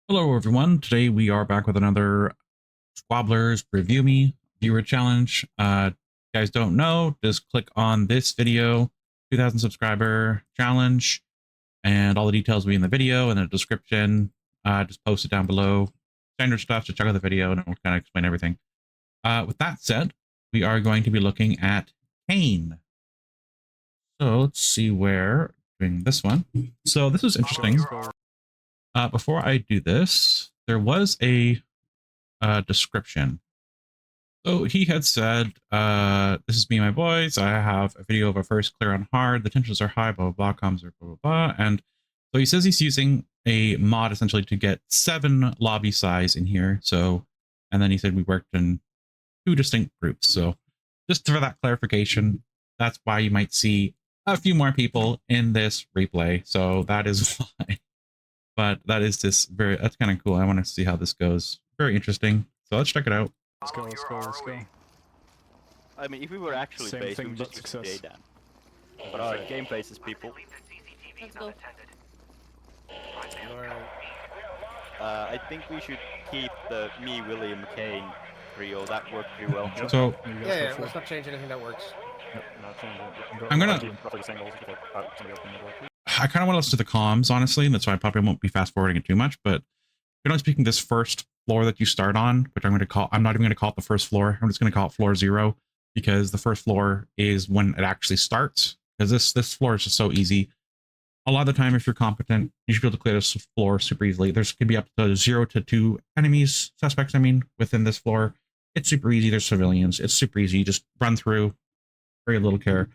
Hello everyone, today we are back with another Squabblers Review Me viewer challenge. If you guys don't know, just click on this video, 2000 subscriber challenge, and all the details will be in the video and the description. Just post it down below. Standard stuff, so check out the video and it will kind of explain everything. With that said, we are going to be looking at Kane. So let's see where, doing this one. So this is interesting. Before I do this, there was a description. So he had said, this is me and my boys. I have a video of a first clear on hard. The tensions are high, blah, blah, blah, comms are blah, blah, blah. And so he says he's using a mod essentially to get 7 lobby size in here. So, and then he said we worked in 2 distinct groups. So just for that clarification, that's why you might see a few more people in this replay. So that is why. But that is just that's kind of cool. I want to see how this goes. Very interesting. So let's check it out. Let's go. I mean, if we were actually Same based, we thing, would but just success. stay down. But our game faces people. Let's go. I think we should keep the me, William, Kane trio. That worked pretty well. So Yeah, let's not change anything that works. I'm gonna. I kind of want to listen to the comms, honestly, and that's why I probably won't be fast forwarding it too much. But generally speaking, this first floor that you start on, which I'm not even going to call it the first floor. I'm just going to call it floor 0 because the first floor is when it actually starts. Because this floor is just so easy. A lot of the time, if you're competent, you should be able to clear this floor super easily. There's could be up to 0 to 2 enemies, suspects. I mean, within this floor, it's super easy. There's civilians. It's super easy. You just run through. Very little care.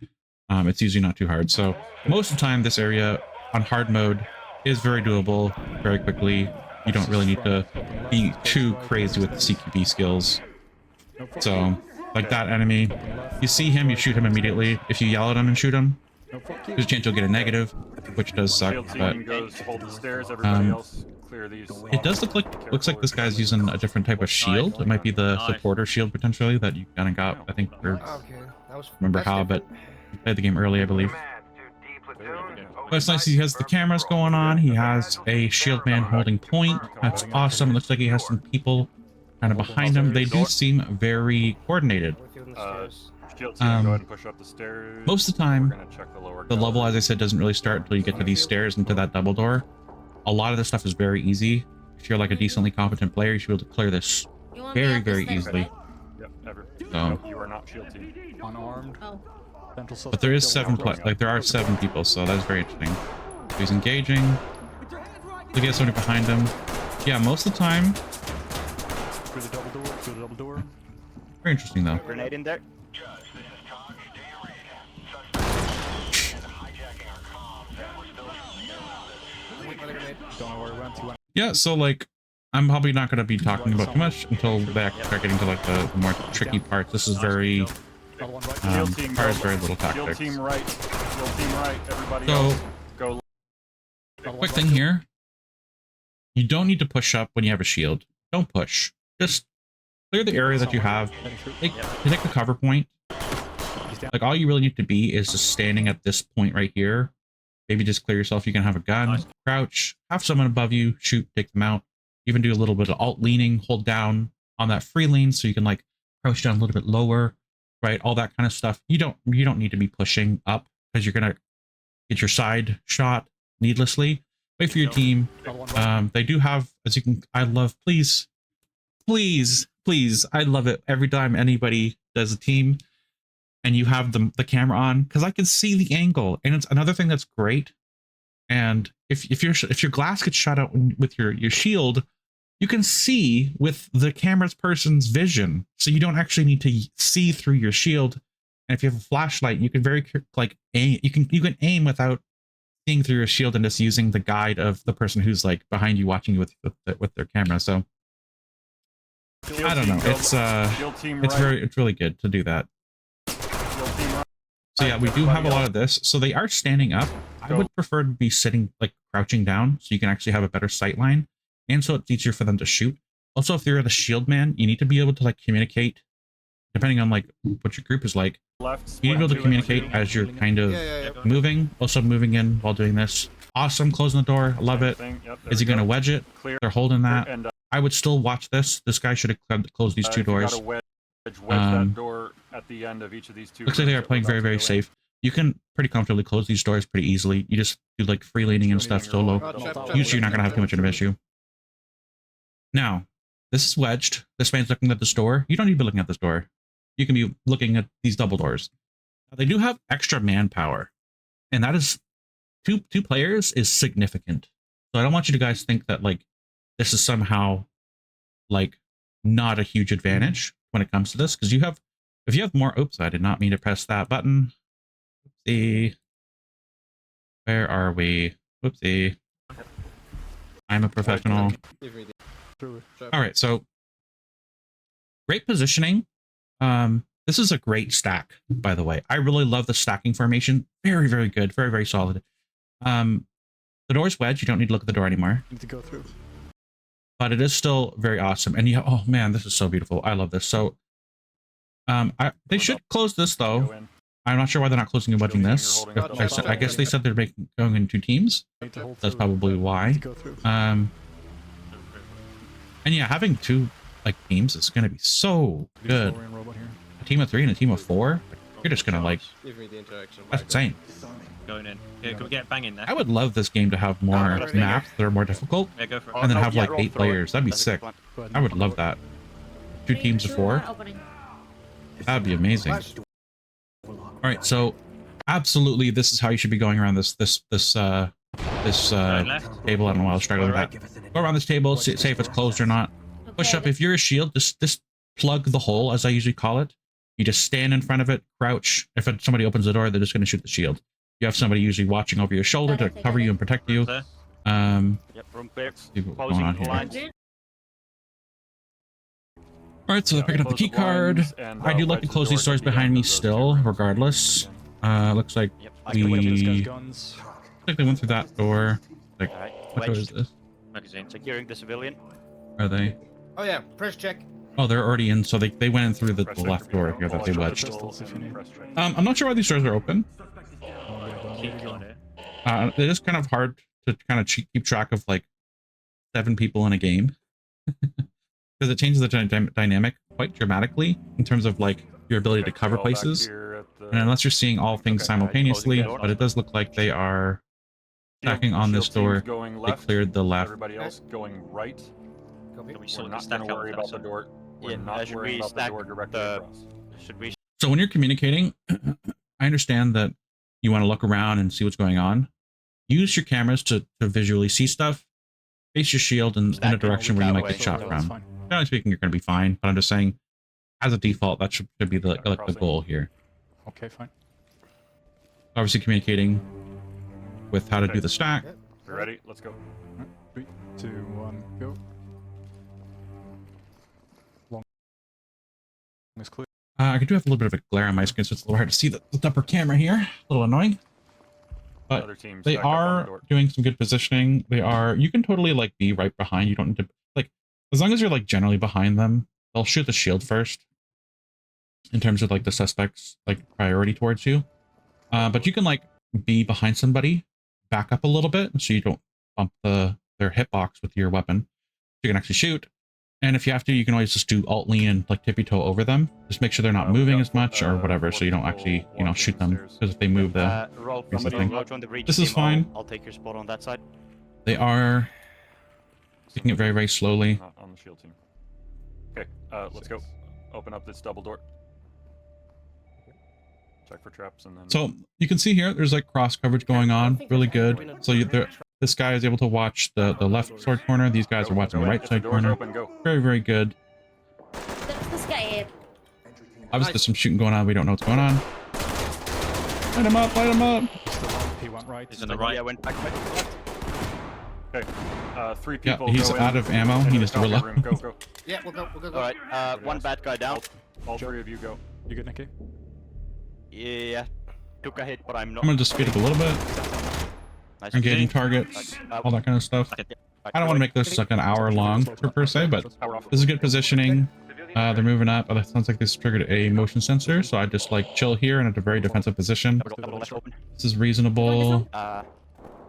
It's usually not too hard. So most of the time, this area on hard mode is very doable very quickly. You don't really need to be too crazy with the CQB skills. So, like that enemy, you see him, you shoot him immediately. If you yell at him and shoot him, there's a chance you'll get a negative, which does suck. But it does looks like this guy's using a different type of shield. It might be the supporter shield potentially that you kind of got. I think. Or, remember how, but we played the game early, I believe. But it's nice he has the cameras going on. He has a shield man holding point. That's awesome. It looks like he has some people kind of behind him. They do seem very coordinated. Most of the time, the level, as I said, doesn't really start until you get to these stairs into that double door. A lot of this stuff is very easy. If you're like a decently competent player, you should be able to clear this very, very easily. So, you are not shield team. Unarmed. Oh. but there is 7 there are 7 people, so that's very interesting. So he's engaging. Look at somebody behind him. Yeah, most of the time. Through the double door. Very interesting though. Grenade in there. Don't know where it went. Yeah, so like, I'm probably not going to be talking about too much until they actually start getting to like the more tricky parts. This is very, requires very little tactics. Team right. Everybody So, else. Go. quick thing here. You don't need to push up when you have a shield. Don't push. Just clear the area that you have. Take the cover point. Like, all you really need to be is just standing at this point right here. Maybe just clear yourself. You can have a gun, crouch, have someone above you, shoot, take them out. Even do a little bit of alt leaning, hold down on that free lean so you can like crouch down a little bit lower, right? All that kind of stuff. You don't need to be pushing up because you're gonna get your side shot needlessly. Wait for your team. They do have, as you can, I love, please, I love it every time anybody does a team and you have the camera on because I can see the angle, and it's another thing that's great. And if your glass gets shot out with your shield, you can see with the camera's person's vision, so you don't actually need to see through your shield. And if you have a flashlight, you can aim. You can aim without seeing through your shield and just using the guide of the person who's like behind you watching you with their camera. So I don't know. It's really good to do that. So yeah, we do have a lot of this. So they are standing up. I would prefer to be sitting, like crouching down, so you can actually have a better sight line, and so it's easier for them to shoot. Also, if you're the shield man, you need to be able to like communicate, depending on like what your group is like. You need to be able to communicate as you're kind of moving. Also moving in while doing this. Awesome, closing the door. I love it. Yep, Is he going to wedge it? Clear. They're holding that. And I would still watch this. This guy should have closed these two if you doors. got a wedge that door at the end of each of these two. Looks like they are playing very, very safe. You can pretty comfortably close these doors pretty easily. You just do like free leaning and stuff solo. Usually you're not going to have too much of an issue. Now, this is wedged. This man's looking at this door. You don't need to be looking at this door. You can be looking at these double doors. Now, they do have extra manpower. And that is, two players is significant. So I don't want you to guys think that like this is somehow like not a huge advantage when it comes to this. Because if you have more, oops, I did not mean to press that button. Whoopsie. Where are we? Whoopsie. I'm a professional. All right, so great positioning. This is a great stack, by the way. I really love the stacking formation. Very, very good. Very, very solid. The door's wedged. You don't need to look at the door anymore. Need to go through. But it is still very awesome. And yeah, oh man, this is so beautiful. I love this. So they should close this though. I'm not sure why they're not closing and wedging this. I guess they said they're going in 2 teams. That's probably why. And yeah, having 2 like teams is going to be so good. A team of 3 and a team of 4. You're just going to like, that's insane. Going in. Here, can we get bang in there? I would love this game to have more maps that are more difficult. Yeah, go for it. And then have like 8 players. That'd be sick. I would love that. 2 teams of 4. That'd be amazing. All right, so absolutely, this is how you should be going around this table. I don't know why I was struggling with that. Go around this table, say if it's closed or not. Push up. If you're a shield, just plug the hole, as I usually call it. You just stand in front of it, crouch. If somebody opens the door, they're just going to shoot the shield. You have somebody usually watching over your shoulder to cover you and protect you. Yep, room clear. See what's going on here. All right, so they're picking up the key card. I do like to close these doors behind me still, regardless. Looks like they went through that door. Like, what door is this? Magazine. Securing the civilian. Are they? Oh yeah, press check. Oh, they're already in, so they went in through the left door here that they wedged. I'm not sure why these doors are open. It is kind of hard to kind of keep track of like 7 people in a game. Because it changes the dynamic quite dramatically in terms of like your ability to cover places. And unless you're seeing all things simultaneously, but it does look like they are stacking on this door. They cleared the left. Everybody else going right. Copy. We're not going to worry about the door. We're not worrying about the door directly across. Should we? So when you're communicating, I understand that you want to look around and see what's going on. Use your cameras to visually see stuff. Face your shield in a direction where you might get shot from. Generally speaking, you're going to be fine, but I'm just saying, as a default, that should be the goal here. Okay, fine. Obviously, communicating with how to do the stack. We're ready. Let's go. 3, 2, 1, go. Long is clear. I do have a little bit of a glare on my screen, so it's a little hard to see the upper camera here. A little annoying. But they are doing some good positioning. They are. You can totally like be right behind. You don't need to like, as long as you're like generally behind them, they'll shoot the shield first. In terms of like the suspect's like priority towards you, but you can like be behind somebody, back up a little bit so you don't bump their hitbox with your weapon. You can actually shoot, and if you have to, you can always just do alt lean and like tippy toe over them. Just make sure they're not moving as much or whatever, so you don't actually shoot them, because if they move, this is fine. I'll take your spot on that side. They are taking it very, very slowly. Not on the shield team. Okay, let's go. Open up this double door. Check for traps and then. So you can see here, there's like cross coverage going on, really good. So this guy is able to watch the left side corner. These guys are watching the right side corner. Very, very good. That's this guy here. Obviously, there's some shooting going on. We don't know what's going on. Light him up! Light him up! He went right. He's on the right. Yeah, went back right. Okay. 3 people. Yeah, he's out of ammo. He needs to reload. Go. Yeah, we'll go. All right. One bad guy down. All 3 of you go. You good, Nicky? Yeah. Took a hit, but I'm not. I'm gonna just speed up a little bit. Nice. Engaging targets, all that kind of stuff. I don't want to make this like an hour long per se, but this is good positioning. They're moving up. It sounds like this triggered a motion sensor, so I just like chill here and at a very defensive position. This is reasonable.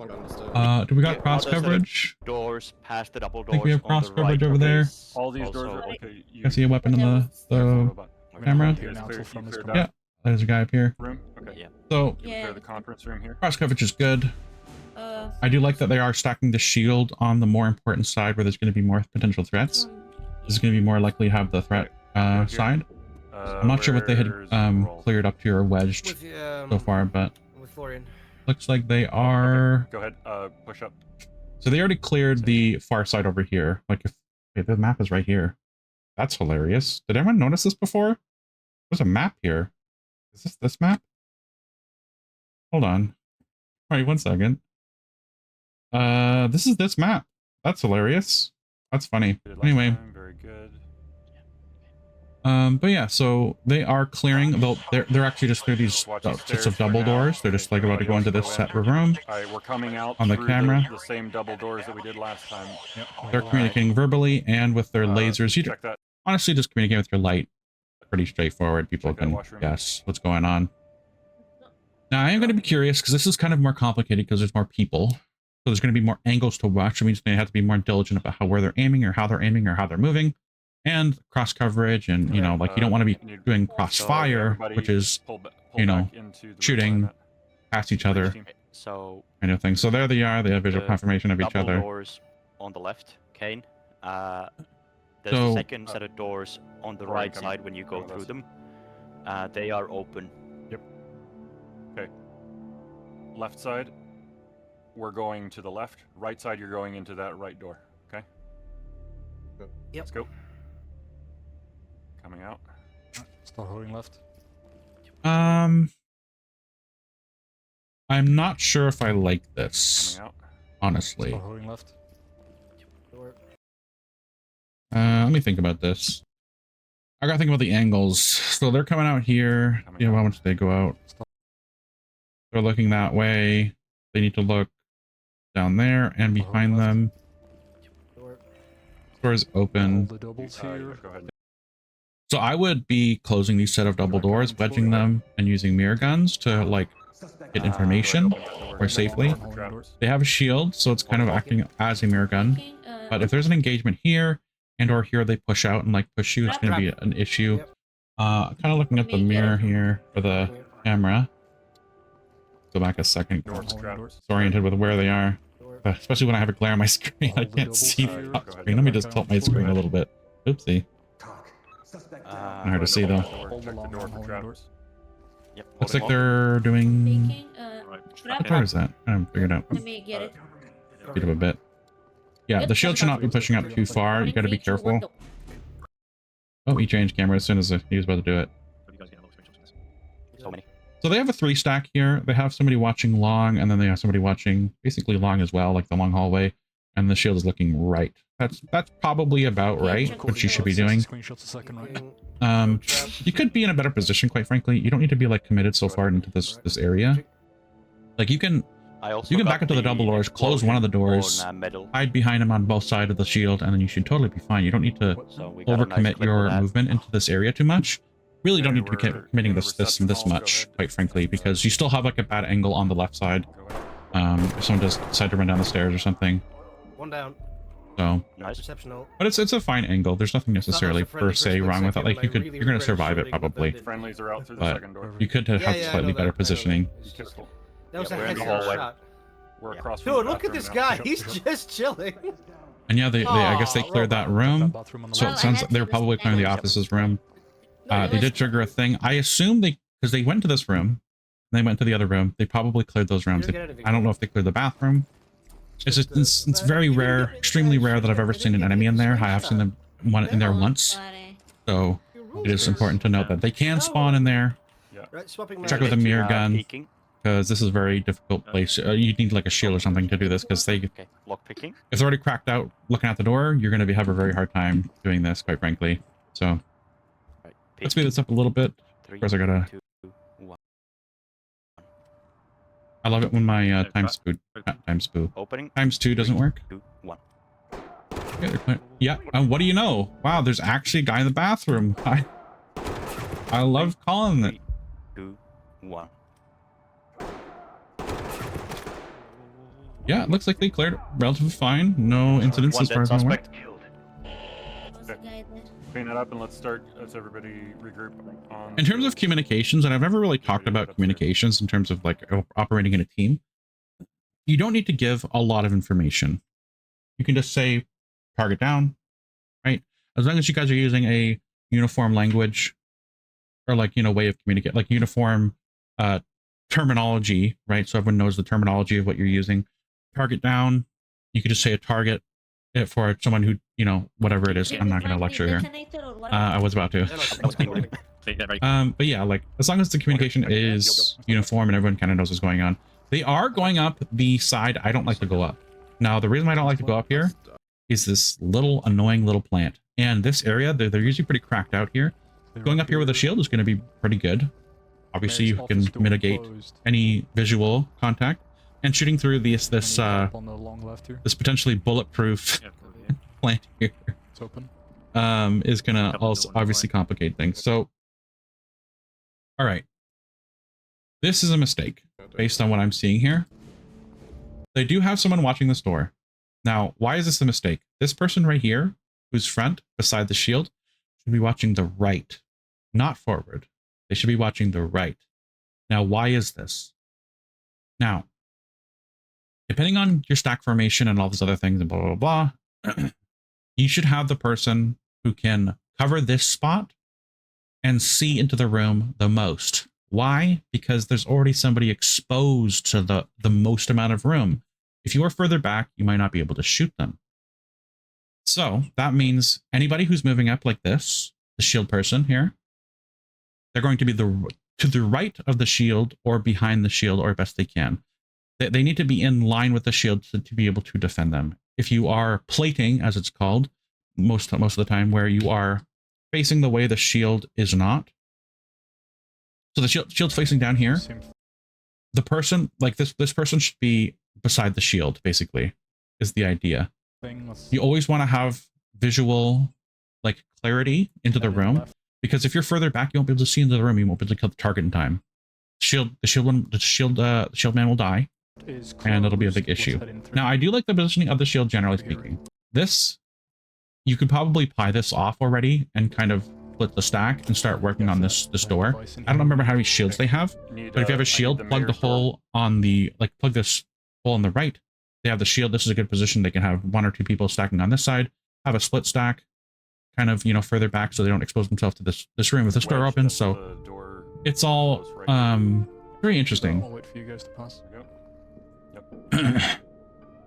Do we got Yeah, cross others that are- coverage? Doors past the double doors. think we have on cross the coverage right. over there. All these Also- doors are okay. I see a weapon in the Robot. camera. You guys cleared that Yeah, there's a guy up here. room? Okay. Yeah. So Can we Yeah. clear the conference room here? cross coverage is good. Uh, I do like that they are stacking the shield on the more important side where there's going to be more potential threats. This is going to be more likely to have the threat side. I'm not sure what they had Where's the roll? cleared up here or wedged With so far, but with Florian. looks like they Okay, are. Go ahead. Push up. So they already cleared the far side over here. Like if okay, the map is right here. That's hilarious. Did anyone notice this before? There's a map here. Is this map? Hold on. All right, 1 second. This is this map. That's hilarious. That's funny. Did it last Anyway, time, very good. but yeah, so they are clearing. They're actually just through these Watch these sets stairs of for double now. doors. They're just like about to go into this separate room. All right, we're coming out On the through camera. the same double doors that we did last time. They're communicating verbally and with their lasers. You Check that. honestly just communicate with your light. Pretty straightforward. People Check that can washroom. guess what's going on. Now I am going to be curious because this is kind of more complicated because there's more people. So there's going to be more angles to watch. It means they have to be more diligent about where they're aiming or how they're aiming or how they're moving, and cross coverage. And you know, like you don't want to be doing crossfire, everybody which is pull you know, back into the shooting room past each other So kind of thing. So there they are. They have visual The confirmation of each double other. doors on the left, Kane. There's So- a second set of doors on the right coming. side when you go One of through those. them. They are open. Left side, we're going to the left. Right side, you're going into that right door. Okay. Yep. Let's go. Coming out. Start holding left. I'm not sure if I like this, Coming out. honestly. Start holding left. Door. Let me think about this. I gotta think about the angles. So they're coming out here. Coming You know, out. how much they go out? They're looking that way. They need to look down there and behind them. Door. Doors All open. the doubles Yeah, here. go ahead. So I would be closing these set of double doors, wedging them, and using mirror guns to like get information more safely. They have a shield, so it's kind of acting as a mirror gun. But if there's an engagement here and or here they push out and like push you, it's going to be an issue. Yep. Kind of looking at the mirror here for the camera. Go back a second. Doors Holding trapped. doors. Disoriented with where they are, Door. especially when I have a glare on my screen. I All the can't doubles see here. the Go top ahead. screen. Let me just tilt my screen a little bit. Oopsie. Hard to see, though. Hold Check the along door and for holding traps. doors. Yep. Looks holding like they're doing. Making, Right. trap. Where is that? I haven't figured it out. Let me get it. Speed up a bit. Yeah, the shield should not be pushing up too far. You got to be careful. Oh, he changed camera as soon as he was about to do it. But you guys get a lot of screenshots of this. So many. So they have a 3 stack here. They have somebody watching long, and then they have somebody watching basically long as well, like the long hallway. And the shield is looking right. That's probably about right, what you should be doing. Screenshots a second, right? You could be in a better position, quite frankly. You don't need to be like committed so far into this area. Like you can I also You can got back into the double doors, close one of the doors, on, metal. hide behind them on both sides of the shield, and then you should totally be fine. You don't need to So we got a nice overcommit clip your of that. movement into this area too much. Really don't Okay, need to be we're committing in this reception this hall, go much, ahead. quite frankly, because you still have like a bad angle on the left side. Go ahead. If someone does decide to run down the stairs or something. One down. So, Nice. Receptional. but it's a fine angle. There's nothing necessarily per se wrong with it. Like you're gonna survive it probably. Friendlies are out through the But second door. you could have Yeah, yeah, I slightly know better that. positioning. Pistol. That was Yeah, a we're in the headshot hallway. shot. We're Yeah. across from Dude, the look at this bathroom now. guy. He's just chilling. And yeah, they I guess they Aw, cleared that Robert. room. Bathroom on the So Well, it left. I sounds had like they were to probably clearing the stand. office's room. No, They did trigger a thing. I assume because they went to this room, and they went to the other room. They probably cleared those rooms. You don't get anything. I don't know if they cleared the bathroom. It's very rare, extremely rare that I've ever seen an enemy in there. I have seen them in there once, so it is important to note that they can spawn in there Right, swapping Check with a mirror gun. Peeking. because this is a very difficult place. You need like a shield or something to do this because Okay, lock picking. if they're already cracked out looking at the door, you're going to have a very hard time doing this, quite frankly. So Right, let's speed this up a little bit. Three, Of course, I gotta. 2, 1. I love it when my times 2 Opening. times 2 doesn't work. 2, 1. Okay, they're clear. Yeah, what do you know? Wow, there's actually a guy in the bathroom. I love calling it. 2, 1. Yeah, it looks like they cleared relatively fine. No incidents One as far dead as I'm aware. suspect. Was the guy there? Clean it up and let's start. Let's everybody regroup on. In terms of communications, and I've never really talked about communications in terms of like operating in a team, you don't need to give a lot of information. You can just say target down, right? As long as you guys are using a uniform language or like, way of communicate, like uniform terminology, right? So everyone knows the terminology of what you're using. Target down, you could just say a target for someone who, whatever it is. Did I'm you not going to find lecture the here. detonator or what? I was about to. That was clean. But yeah, like as long as the communication is uniform and everyone kind of knows what's going on. They are going up the side I don't like to go up. Now, the reason I don't like to go up here is this little annoying little plant. And this area, they're usually pretty cracked out here. Going up here with a shield is going to be pretty good. Obviously, you can mitigate any visual contact. And shooting through this on the long left here. this potentially bulletproof plant here It's open. is going to also obviously complicate things. So, all right. This is a mistake based on what I'm seeing here. They do have someone watching this door. Now, why is this a mistake? This person right here, who's front beside the shield, should be watching the right, not forward. They should be watching the right. Now, why is this? Now, depending on your stack formation and all these other things and blah, blah, blah, you should have the person who can cover this spot and see into the room the most. Why? Because there's already somebody exposed to the most amount of room. If you are further back, you might not be able to shoot them. So that means anybody who's moving up like this, the shield person here, they're going to be to the right of the shield or behind the shield or best they can. They need to be in line with the shield to be able to defend them. If you are plating, as it's called, most of the time, where you are facing the way the shield is not. So the shield's facing down here. The person, like this person should be beside the shield, basically, is the idea. You always want to have visual, like, clarity into the room, because if you're further back, you won't be able to see into the room. You won't be able to kill the target in time. The shield man will die, and it'll be a big issue. Now, I do like the positioning of the shield, generally speaking. This, you could probably ply this off already and kind of split the stack and start working on this door. I don't remember how many shields they have, but if you have a shield, plug the hole on the, like, plug this hole on the right. They have the shield. This is a good position. They can have one or two people stacking on this side, have a split stack, kind of, further back so they don't expose themselves to this room with this door open. So it's all very interesting. I'll wait for you guys to pass. And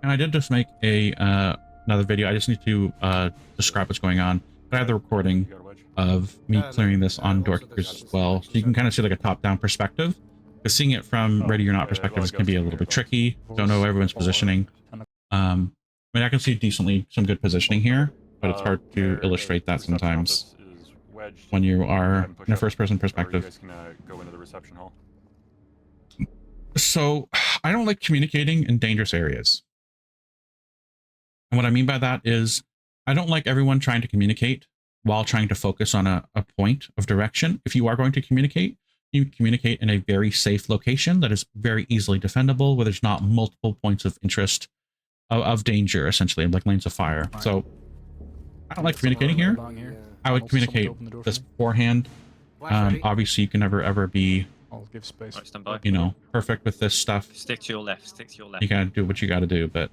I did just make another video. I just need to describe what's going on. But I have the recording of me clearing this on doorkickers as well, so you can kind of see like a top-down perspective. Because seeing it from ready or not perspective is going to be a little bit tricky. Don't know everyone's positioning. I mean, I can see decently some good positioning here, but it's hard to illustrate that sometimes when you are in a first-person perspective. You guys can go into the reception hall. So I don't like communicating in dangerous areas. And what I mean by that is I don't like everyone trying to communicate while trying to focus on a point of direction. If you are going to communicate, you communicate in a very safe location that is very easily defendable, where there's not multiple points of interest of danger, essentially, like lanes of fire. So I don't like communicating here. I would communicate this beforehand. Obviously, you can never ever be, I'll give space. Right, stand by. perfect with this stuff. Stick to your left. Stick to your left. You gotta do what you gotta do, but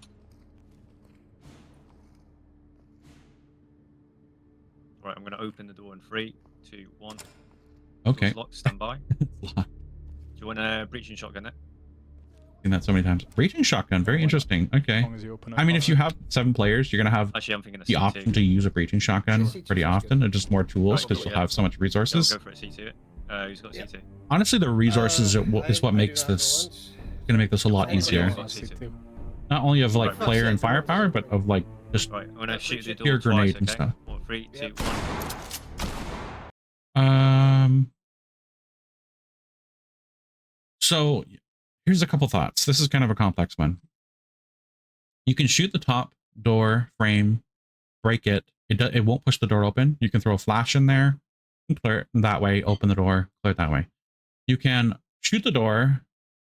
Right, I'm going to open the door in 3, 2, 1. okay. Door's locked, stand by. Do you want a breaching shotgun there? Seen that so many times. Breaching shotgun, very interesting. Okay. As long as you open it. I mean, if you have 7 players, you're gonna have Actually, I'm thinking of the C2. option to use a breaching shotgun pretty often, and just more tools because you'll have so much resources. Go for it, C2. Who's got C2? Honestly, the resources is what makes this gonna make this a lot easier. Not only of like player and firepower, but of like just Right, I'm going to shoot the door pure twice, grenade and okay? stuff. 3, 2, 1. So here's a couple thoughts. This is kind of a complex one. You can shoot the top door frame, break it. It won't push the door open. You can throw a flash in there, clear it that way, open the door, clear it that way. You can shoot the door,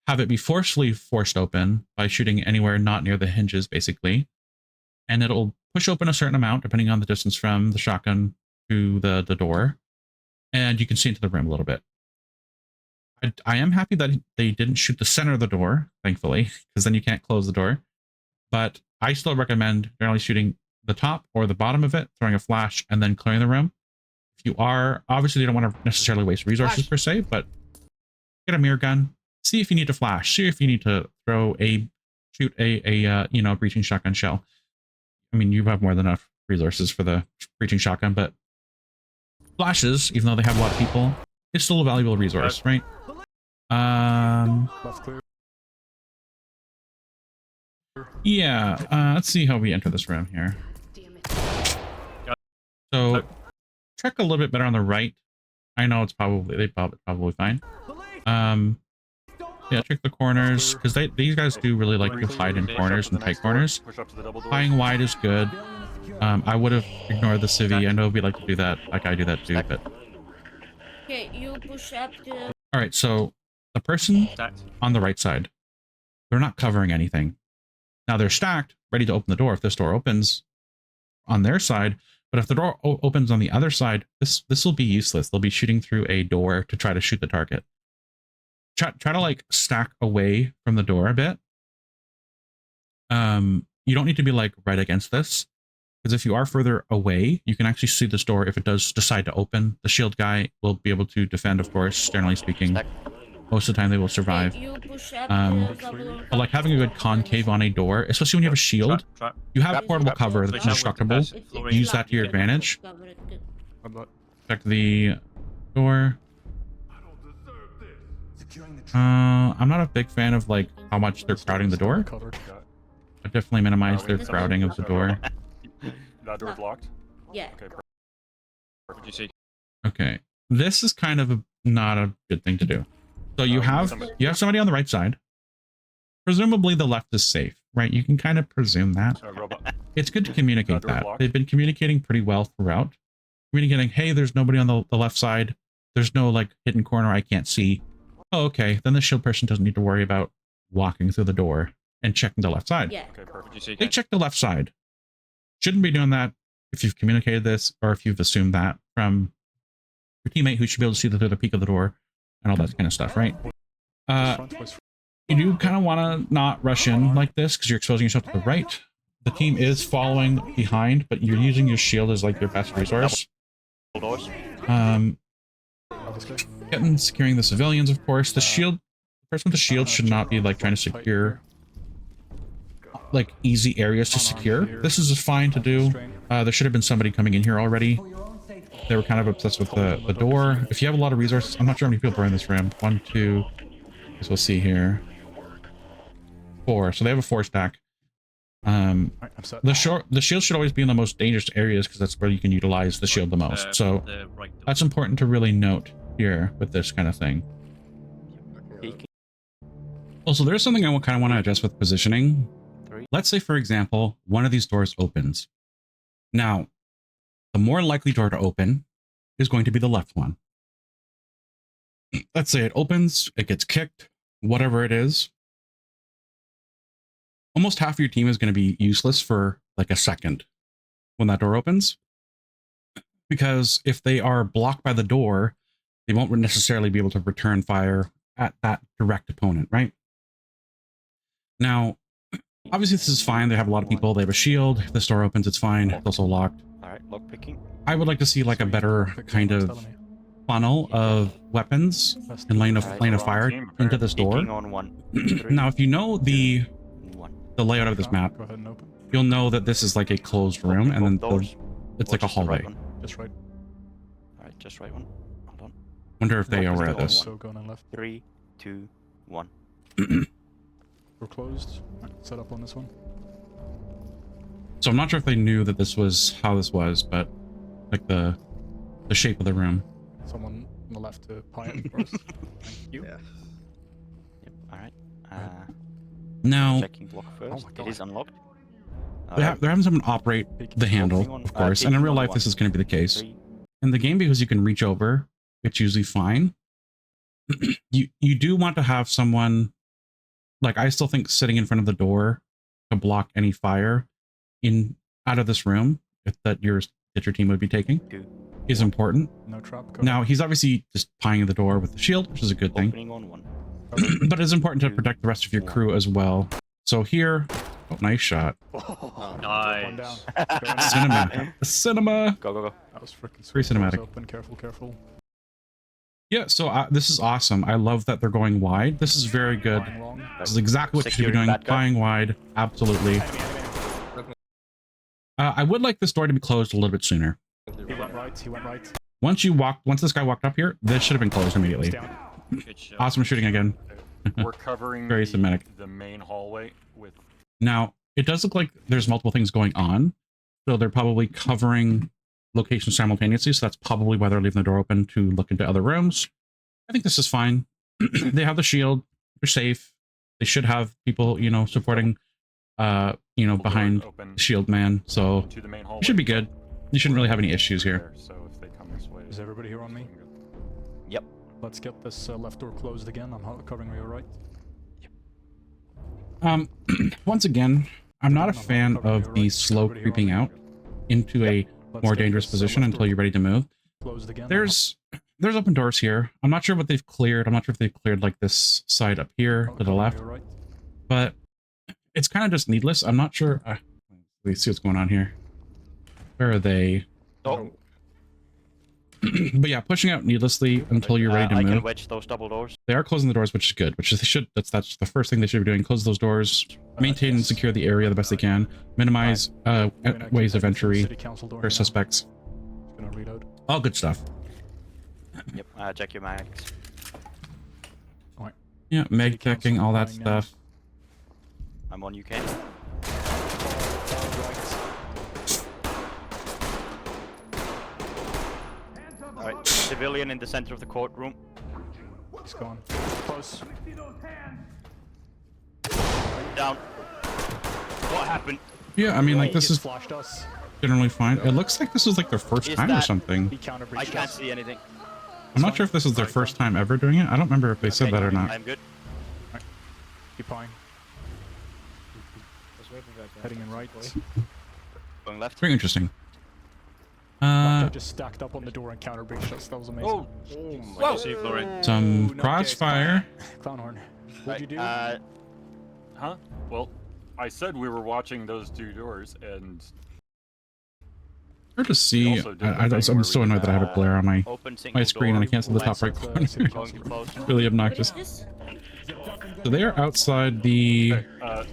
have it be forced open by shooting anywhere not near the hinges, basically. And it'll push open a certain amount, depending on the distance from the shotgun to the door. And you can see into the room a little bit. I am happy that they didn't shoot the center of the door, thankfully, because then you can't close the door. But I still recommend generally shooting the top or the bottom of it, throwing a flash, and then clearing the room. If you are, obviously you don't want to necessarily waste resources per se, but get a mirror gun, see if you need to flash, see if you need to shoot a breaching shotgun shell. I mean, you have more than enough resources for the breaching shotgun, but flashes, even though they have a lot of people, is still a valuable resource, right? Left clear. Yeah, let's see how we enter this room here. So, check a little bit better on the right. I know it's probably fine. Yeah, check the corners, because these guys do really like to hide in corners and tight corners. Hiding wide is good. I would have ignored the civvy. I know we like to do that, like I do that too, but... Okay, you push up the... Alright, so the person on the right side, they're not covering anything. Now they're stacked, ready to open the door if this door opens on their side, but if the door opens on the other side, this will be useless. They'll be shooting through a door to try to shoot the target. Try to like stack away from the door a bit. You don't need to be like right against this, because if you are further away, you can actually see this door if it does decide to open. The shield guy will be able to defend, of course, generally speaking. Most of the time they will survive. But like having a good concave on a door, especially when you have a shield, you have portable cover that's indestructible. Use that to your advantage. Check the door. I'm not a big fan of like how much they're crowding the door. I definitely minimize their crowding of the door. That door's locked? Yeah. Okay, Perfect. Okay. This is kind of not a good thing to do. So you have somebody on the right side. Presumably the left is safe, right? You can kind of presume that. It's good to communicate that. They've been communicating pretty well throughout. Communicating, hey, there's nobody on the left side. There's no like hidden corner I can't see. Oh, okay. Then the shield person doesn't need to worry about walking through the door and checking the left side. Yeah. Okay, perfect. They check the left side. Shouldn't be doing that if you've communicated this or if you've assumed that from your teammate who should be able to see through the peak of the door and all that kind of stuff, right? You do kind of want to not rush in like this because you're exposing yourself to the right. The team is following behind, but you're using your shield as like your best resource. Getting securing the civilians, of course. The person with the shield should not be like trying to secure like easy areas to secure. This is fine to do. There should have been somebody coming in here already. They were kind of obsessed with the door. If you have a lot of resources, I'm not sure how many people are in this room. 1, 2, as we'll see here. 4. So they have a 4 stack. The shield should always be in the most dangerous areas because that's where you can utilize the shield the most. So that's important to really note here with this kind of thing. Also, there's something I kind of want to address with positioning. Let's say, for example, one of these doors opens. Now, the more likely door to open is going to be the left one. Let's say it opens, it gets kicked, whatever it is. Almost half of your team is going to be useless for like a second when that door opens. Because if they are blocked by the door, they won't necessarily be able to return fire at that direct opponent, right? Now, obviously this is fine. They have a lot of people. They have a shield. If this door opens, it's fine. It's also locked. All right, lock picking. I would like to see like a better kind of funnel of weapons and lane of fire into this door. Now, if you know the layout of this map, you'll know that this is like a closed room, and then it's like a hallway. Just right. All right, just right one. Hold on. Wonder if they are aware of this. So going on left. 3, 2, 1. We're closed. Right, set up on this one. So I'm not sure if they knew that this was how this was, but like the shape of the room. Someone on the left to pie it for us. Thank you. Yeah. Yep. All right. Now Checking block first. It is unlocked. they're having someone operate the handle, of course, and in real life this is going to be the case. In the game, because you can reach over, it's usually fine. You do want to have someone like I still think sitting in front of the door to block any fire in out of this room that your team would be taking is important. No trap. Go. Now he's obviously just pieing the door with the shield, which is a good thing. Opening on one. But it's important to protect the rest of your crew as well. So here, oh, nice shot. One Nice. down. Cinema. Cinema. Go, go, go. That was freaking Pretty sweet. Doors cinematic. Open. Careful, careful. Yeah, so this is awesome. I love that they're going wide. This is very good. Flying long. This is exactly what you should be Securing doing. that guy. Flying wide. Absolutely. I would like this door to be closed a little bit sooner. He went right. He went right. Once this guy walked up here, this should have been closed immediately. He's down. Good shot. Awesome shooting again. We're covering Very cinematic. the main hallway with. Now, it does look like there's multiple things going on. So they're probably covering locations simultaneously. So that's probably why they're leaving the door open to look into other rooms. I think this is fine. They have the shield. They're safe. They should have people, you know, supporting, you know, behind open the shield man. So to the main hallway. it should be good. You shouldn't really have any issues here. There, so if they come this way. Is everybody here on me? Yep. Let's get this left door closed again. I'm covering your right. Once again, I'm not a fan of the slow creeping out into a Let's more get dangerous this, position left until door you're ready to move. Closed again. There's open doors here. I'm not sure what they've cleared. I'm not sure if they've cleared like this side up here to the Covering left, your right. but it's kind of just needless. I'm not sure. Let's see what's going on here. Where are they? Oh, But yeah, pushing out needlessly until you're ready to I can move. wedge those double doors. They are closing the doors, which is good. Which is they should. That's the first thing they should be doing. Close those doors. Maintain and secure the area the best they can. Minimize ways of entry City council door for here now. suspects. Gonna reload. All good stuff. Yep. Check your mags. Yeah, meg City council checking, all that going now. stuff. I'm on UK. Alright, civilian in the center of the courtroom. He's gone. Close. Down. What happened? Yeah, I mean, like He this just is flashed us. generally fine. It looks like this is like their first Is time or that- something. He counter I breached can't us. see anything. I'm not sure if this is their first time ever doing it. I don't remember if they said Okay, that or not. I'm good. Keep flying. Heading in right. Going left. Very interesting. They just stacked up on the door and counter breached us. That was amazing. Oh, Whoa! See you, Florian. Some Ooh, no crossfire. Clownhorn. What'd Right, you do? huh? Well, I said we were watching those two doors, and Hard to see. also did the I'm thing so where we annoyed that I have a glare on my Open single screen and I door, can't see the top right west, corner. City Going council too close. Really What is obnoxious. this? So they are outside the. okay, What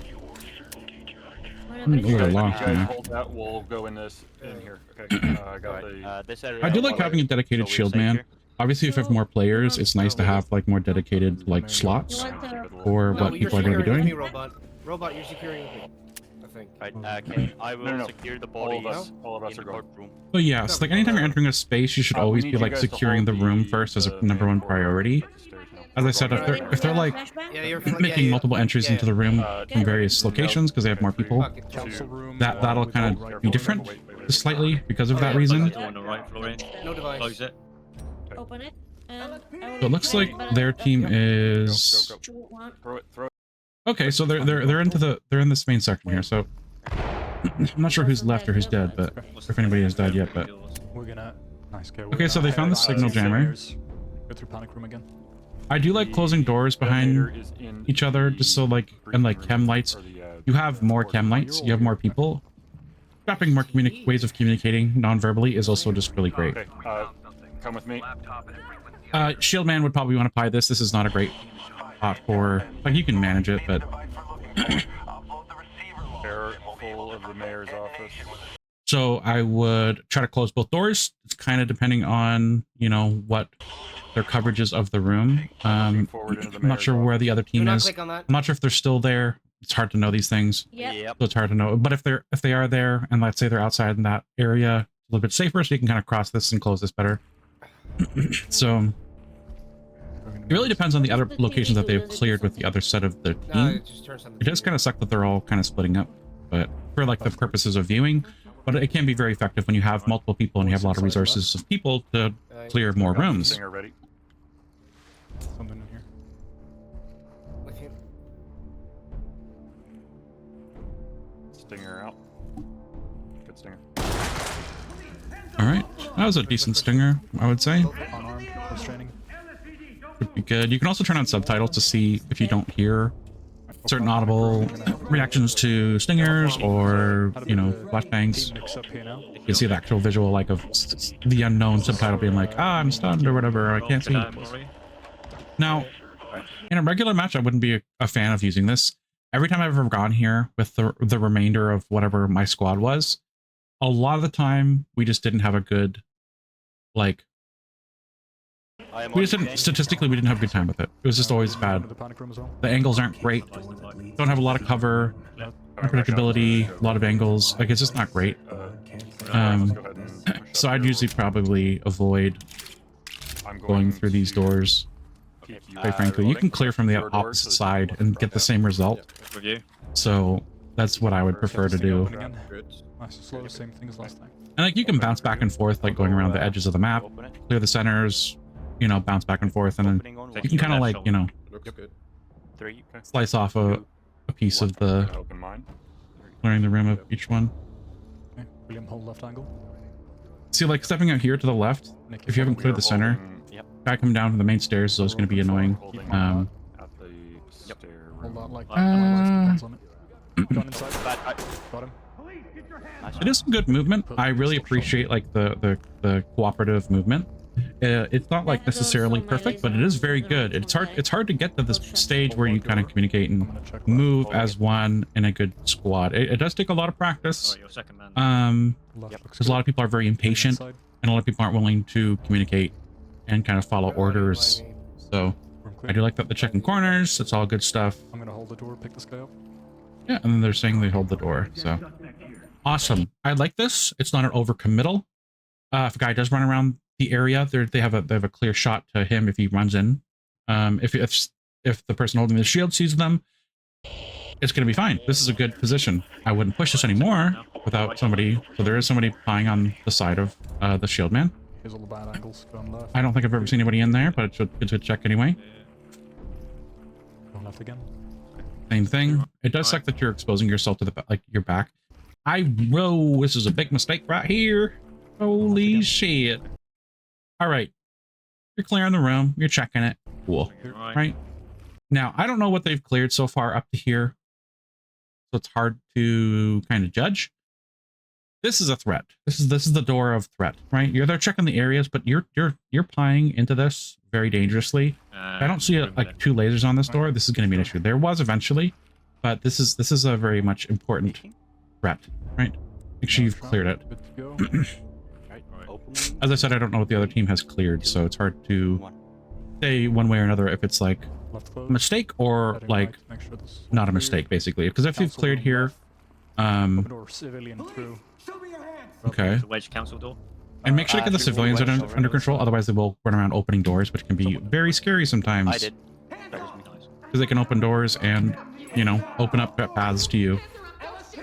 Hmm, is look at it? a lock, you guys yeah. hold that. We'll go in here. Okay. I got the. This area. I do like water, having a dedicated so we're shield safe man. here. Obviously, if you have more players, it's nice to have like more dedicated like You slots want the... for No, what you're people are going to be securing with me, doing. Robot. Robot, you're securing with me. I think. Right, okay. I will no. secure the All of bodies us. All of us in are the going. courtroom. But yeah, so like anytime you're entering a space, you should We always need be you like guys to securing the hold room first as a the number main one corridor priority. stairs now. As I said, if they're like Yeah, you're making multiple entries yeah. into the room from Yeah. various locations because they have more people, Fuck it. Council room. that'll kind of right be door. different Wait. slightly because of Oh, that yeah. reason. The door on the right, Florian. No device. Close it. Open it. And I will So it looks play like it, but their I- team Go. is What you want? Throw it. okay. So they're in this main section here. So I'm not sure who's left or who's dead, but if anybody has died yet. But We're gonna. Nice. Okay, Okay, so they found the signal jammer. Go through panic room again. I do like closing doors behind each other, just so like and like chem lights. You have more chem lights. You have more people. Dropping more ways of communicating non-verbally is also just really great. Okay. Come with me. Shield man would probably want to buy this. This is not a great spot for like you can manage it, but They're full of the mayor's office. so I would try to close both doors. It's kind of depending on what their coverage is of the room. Moving forward into the I'm not mayor's sure where office. the other Do team not is. click on that. I'm not sure if they're still there. It's hard to know these things. Yep. So it's hard to know. But if they are there, and let's say they're outside in that area, a little bit safer, so you can kind of cross this and close this better. So it really depends on the other locations that they've cleared with the other set of the No, team. it just turns on the It does kind of suck that they're all kind of splitting up, but for like the purposes of viewing. But it can be very effective when you have multiple people and you have a lot of resources of people to clear more Got the rooms. Singer ready. Something in here. With him. Stinger out. Good stinger. All right, that was a decent stinger, I would say. Unarmed, restraining. Would be good. You can also turn on subtitles to see if you don't hear certain audible reactions to stingers or, you know, flashbangs. Team mix up here now. You can see the actual visual, like, of the unknown subtitle being like, ah, I'm stunned or whatever, I can't see. Now, in a regular match, I wouldn't be a fan of using this. Every time I've ever gone here with the remainder of whatever my squad was, a lot of the time, we just didn't have a good, like, we just didn't, statistically, we didn't have a good time with it. It was just always bad. The panic room as well. The angles aren't great. Don't have a lot of cover, unpredictability, a lot of angles. Like, it's just not great. So I'd usually probably avoid going through these doors. Quite frankly, you can clear from the opposite side and get the same result. So that's what I would prefer to do. Nice and slow, same thing as last time. And like, you can bounce back and forth, like going around the edges of the map, clear the centers, you know, bounce back and forth, and then you can kind of like, you know, slice off a piece of the clearing the rim of each one. Okay, William, hold left angle. See, like stepping out here to the left, if you haven't cleared the center, guy coming down from the main stairs, so it's going to be annoying. Hold that like depends on it. Gone inside. Got him. It is some good movement. I really appreciate like the cooperative movement. It's not like necessarily perfect, but it is very good. It's hard to get to this stage where you kind of communicate and move as one in a good squad. It does take a lot of practice. Because a lot of people are very impatient, and a lot of people aren't willing to communicate and kind of follow orders. So I do like that they're checking corners. It's all good stuff. I'm gonna hold the door, pick this guy up. Yeah, and then they're saying they hold the door. So awesome. I like this. It's not an overcommittal. If a guy does run around the area, they have a clear shot to him if he runs in. If the person holding the shield sees them, it's going to be fine. This is a good position. I wouldn't push this anymore without somebody. So there is somebody plying on the side of the shield man. Here's all the bad angles. Going left. I don't think I've ever seen anybody in there, but it's a check anyway. Going left again. Same thing. It does suck that you're exposing yourself to your back. This is a big mistake right here. Holy shit. All right. You're clearing the room. You're checking it. Cool. Right. Now, I don't know what they've cleared so far up to here. So it's hard to kind of judge. This is a threat. This is the door of threat, right? They're checking the areas, but you're plying into this very dangerously. I don't see like two lasers on this door. This is going to be an issue. There was eventually, but this is a very much important threat, right? Make sure you've cleared it. As I said, I don't know what the other team has cleared, so it's hard to say one way or another if it's like a mistake or like not a mistake, basically. Because if you've cleared here, okay. Wedge council door. And make sure to get the civilians under control, otherwise they will run around opening doors, which can be very scary sometimes. I did. That was nice. Because they can open doors and, you know, open up paths to you.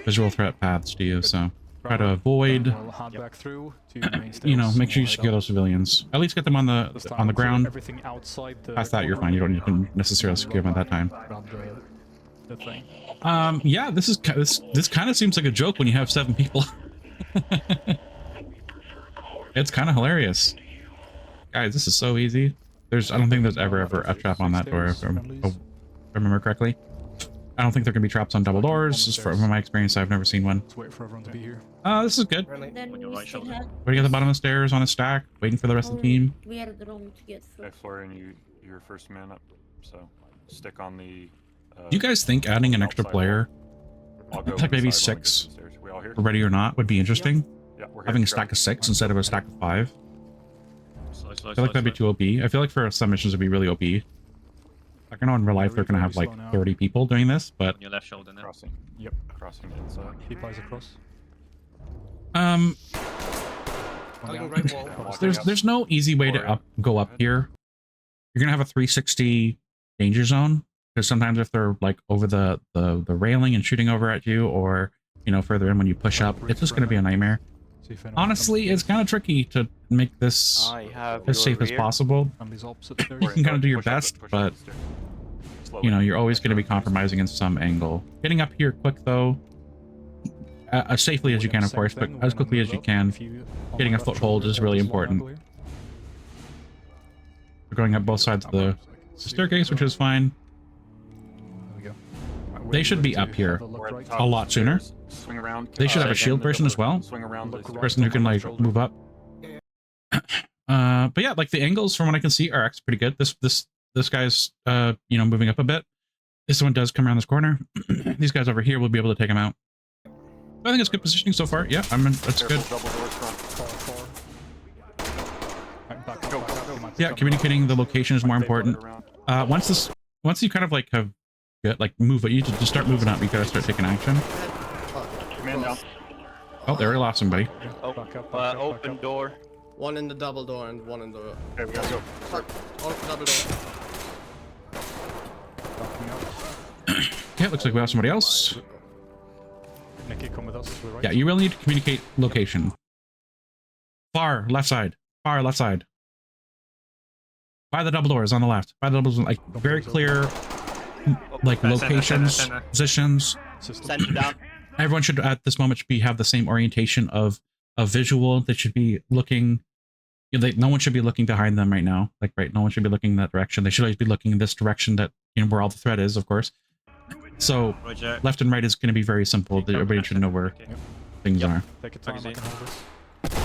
Visual threat paths to you, so try to avoid, you know, make sure you secure those civilians. At least get them on the ground. Past that, you're fine. You don't need to necessarily secure them at that time. Yeah, this kind of seems like a joke when you have 7 people. It's kind of hilarious. Guys, this is so easy. I don't think there's ever a trap on that door, if I remember correctly. I don't think there can be traps on double doors. Just from my experience, I've never seen one. Let's wait for everyone to be here. This is good. Then we still had, Waiting at the bottom of the stairs on a stack, waiting for the rest of the team. we had the room to get through. Okay, Florian, you're first man up, so stick on the. Do you guys think adding an extra player, like maybe 6, ready or not, would be interesting? Yeah, we're Having a stack of 6 instead of a stack of 5. I feel like that'd be too OP. I feel like for some missions it'd be really OP. Like I know in real life they're gonna have like 30 people doing this, but On your left shoulder now. crossing. Yep. Crossing inside. He flies across. there's no easy way to go up here. You're gonna have a 360 danger zone, because sometimes if they're like over the railing and shooting over at you, or you know further in when you push up, it's just gonna be a nightmare. Honestly, it's kind of tricky to make this as safe as possible. You can kind of do your best, but you know you're always going to be compromising in some angle. Getting up here quick though, as safely as you can, of course, but as quickly as you can. Getting a foothold is really important. We're going up both sides of the staircase, which is fine. They should be up here a lot sooner. Swing around. They should have a again, shield the person double- as well. Swing around the Person who can like move up. But yeah, like the angles from what I can see are actually pretty good. This guy's you know, moving up a bit. This one does come around this corner. These guys over here will be able to take him out. So I think it's good positioning so far. Yeah, that's good. Careful, double doors front. Yeah, communicating the location is more They run important. around. Once you kind of like have move it, you just start moving up. You gotta start taking action. Man down. Oh, there we lost somebody. Oh, open door. One in the double door and one in the... Okay, we gotta go. Open double door. Yeah, looks like we have somebody else. Nicky, come with us. We're right. Yeah, you really need to communicate location. Far left side. Far left side. By the double doors on the left. By the double doors, like very clear, like locations, positions. Center down. Everyone should at this moment have the same orientation of visual. They should be looking. You know, no one should be looking behind them right now. Like no one should be looking in that direction. They should always be looking in this direction, that, you know, where all the threat is, of course. So left and right is going to be very simple. Everybody should know where things are. Take your time. I can hold this.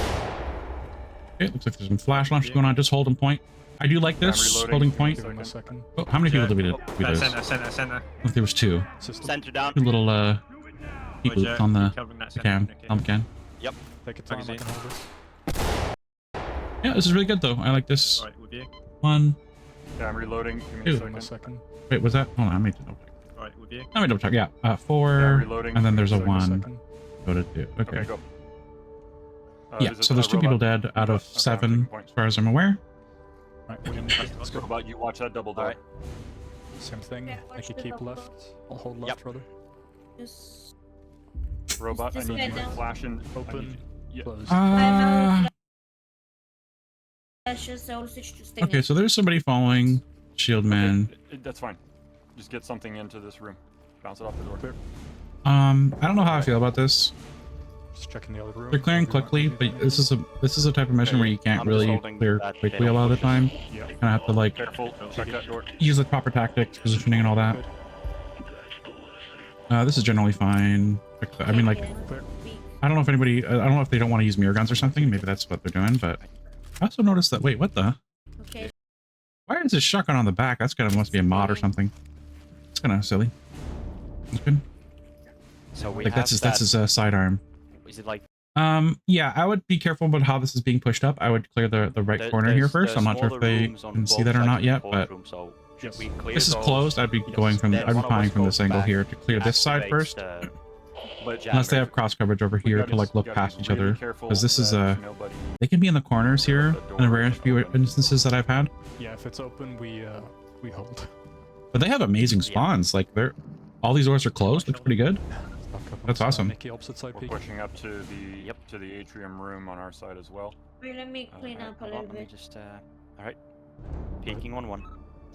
Okay, looks like there's some flash launches going on. Just hold and point. I do like this reloading. holding point. Give him a second. Oh, how many people did we do this? Center. I think there was two. System. Center down. Two little people on the cam. Can. Yep. Take your time. I can hold this. Yeah, this is really good though. I like this. Right with you. One. Yeah, I'm reloading. Give me Two. a Give him a second. second. Wait, was that? Hold on, I made to double check. Right with you. I made double check. Yeah, Yeah, 4. reloading. And then there's a Give me 1. Second. Go to 2. Okay. Okay, go. Yeah, so there's 2 people dead out of 7, as far as I'm aware. Right, William, Nicky, let's go. Robot, you watch that double door. Alright. Same thing. Yeah, watch Nicky, the keep double left. doors. I'll hold left, Yep. brother. Just... Robot, I Just need you right to now. flash in. Open. Yeah. Close. Flashes, I will switch to stay Okay, so there's somebody following Shield Man. That's fine. Just get something into this room. Bounce it off the door. Clear. I don't know how I feel about this. Just checking the other room. They're clearing quickly, but this is a type of mission where you can't I'm just really holding clear that quickly bit a lot of the time. Yeah. You kind of have to like Careful. Check that door. use the proper tactics, positioning, and all that. This is generally fine. I mean, like, I don't know if anybody, I don't know if they don't want to use mirror guns or something. Maybe that's what they're doing, but I also noticed that, wait, what the? Okay. Why is this shotgun on the back? That's gotta, must be a mod or something. It's kind of silly. That's good. So we Like have that's his sidearm. Is it like Yeah, I would be careful about how this is being pushed up. I would clear the right corner here first. I'm not sure if they can see that or not yet, but should we clear this is those? closed. I'd be going from, Then I'd be one of flying us from this goes angle back, here to clear this side activates first. the But Unless they jammer. have cross coverage over we here gotta to like look gotta be past each really other, careful because this is that nobody- they can be in the corners here in the rare few instances that I've had. Yeah, if it's open, we hold. But they have amazing spawns. Like all these doors are closed. Looks pretty good. That's awesome. Nicky, opposite side We're peek. pushing up to the atrium room on our side as well. Wait, let me clean up a Hold little on, let me bit. just alright. Peeking on 1,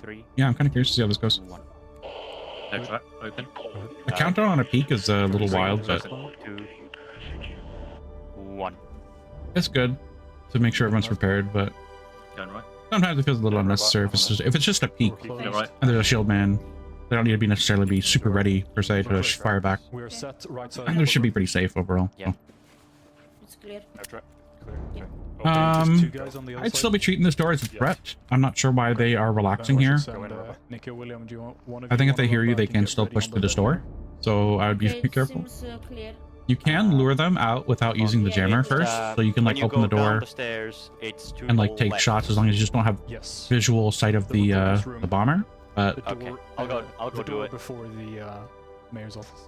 3, Yeah, I'm kind of curious to see how this goes. 1. No trap. Open. The countdown on a peak is a little wild, but 2, 1. it's good to make sure everyone's prepared. But Going right. sometimes it feels a little unnecessary if it's just a peak Close. Go right. and there's a shield man. They don't need to be necessarily be super ready per se to fire back. We're set right side. And they should be pretty safe overall. Yeah. It's clear. That's right. Clear. Yeah. Okay. Just two guys on the other I'd side. still be treating this door as a threat. I'm not sure why they are relaxing here. And, Nicky, William, do you want one of I think you if they wanna hear run you, they back and can get still ready push on through this door. So I would be Okay, it careful. seems clear. You can lure them out without using the jammer first, so you can like when open the go down door the stairs, it's to and the like take left. shots as long as you just don't have Yes. visual sight of The reporter's the room. bomber. But The Okay, door, I'll go the do door it. before the mayor's office.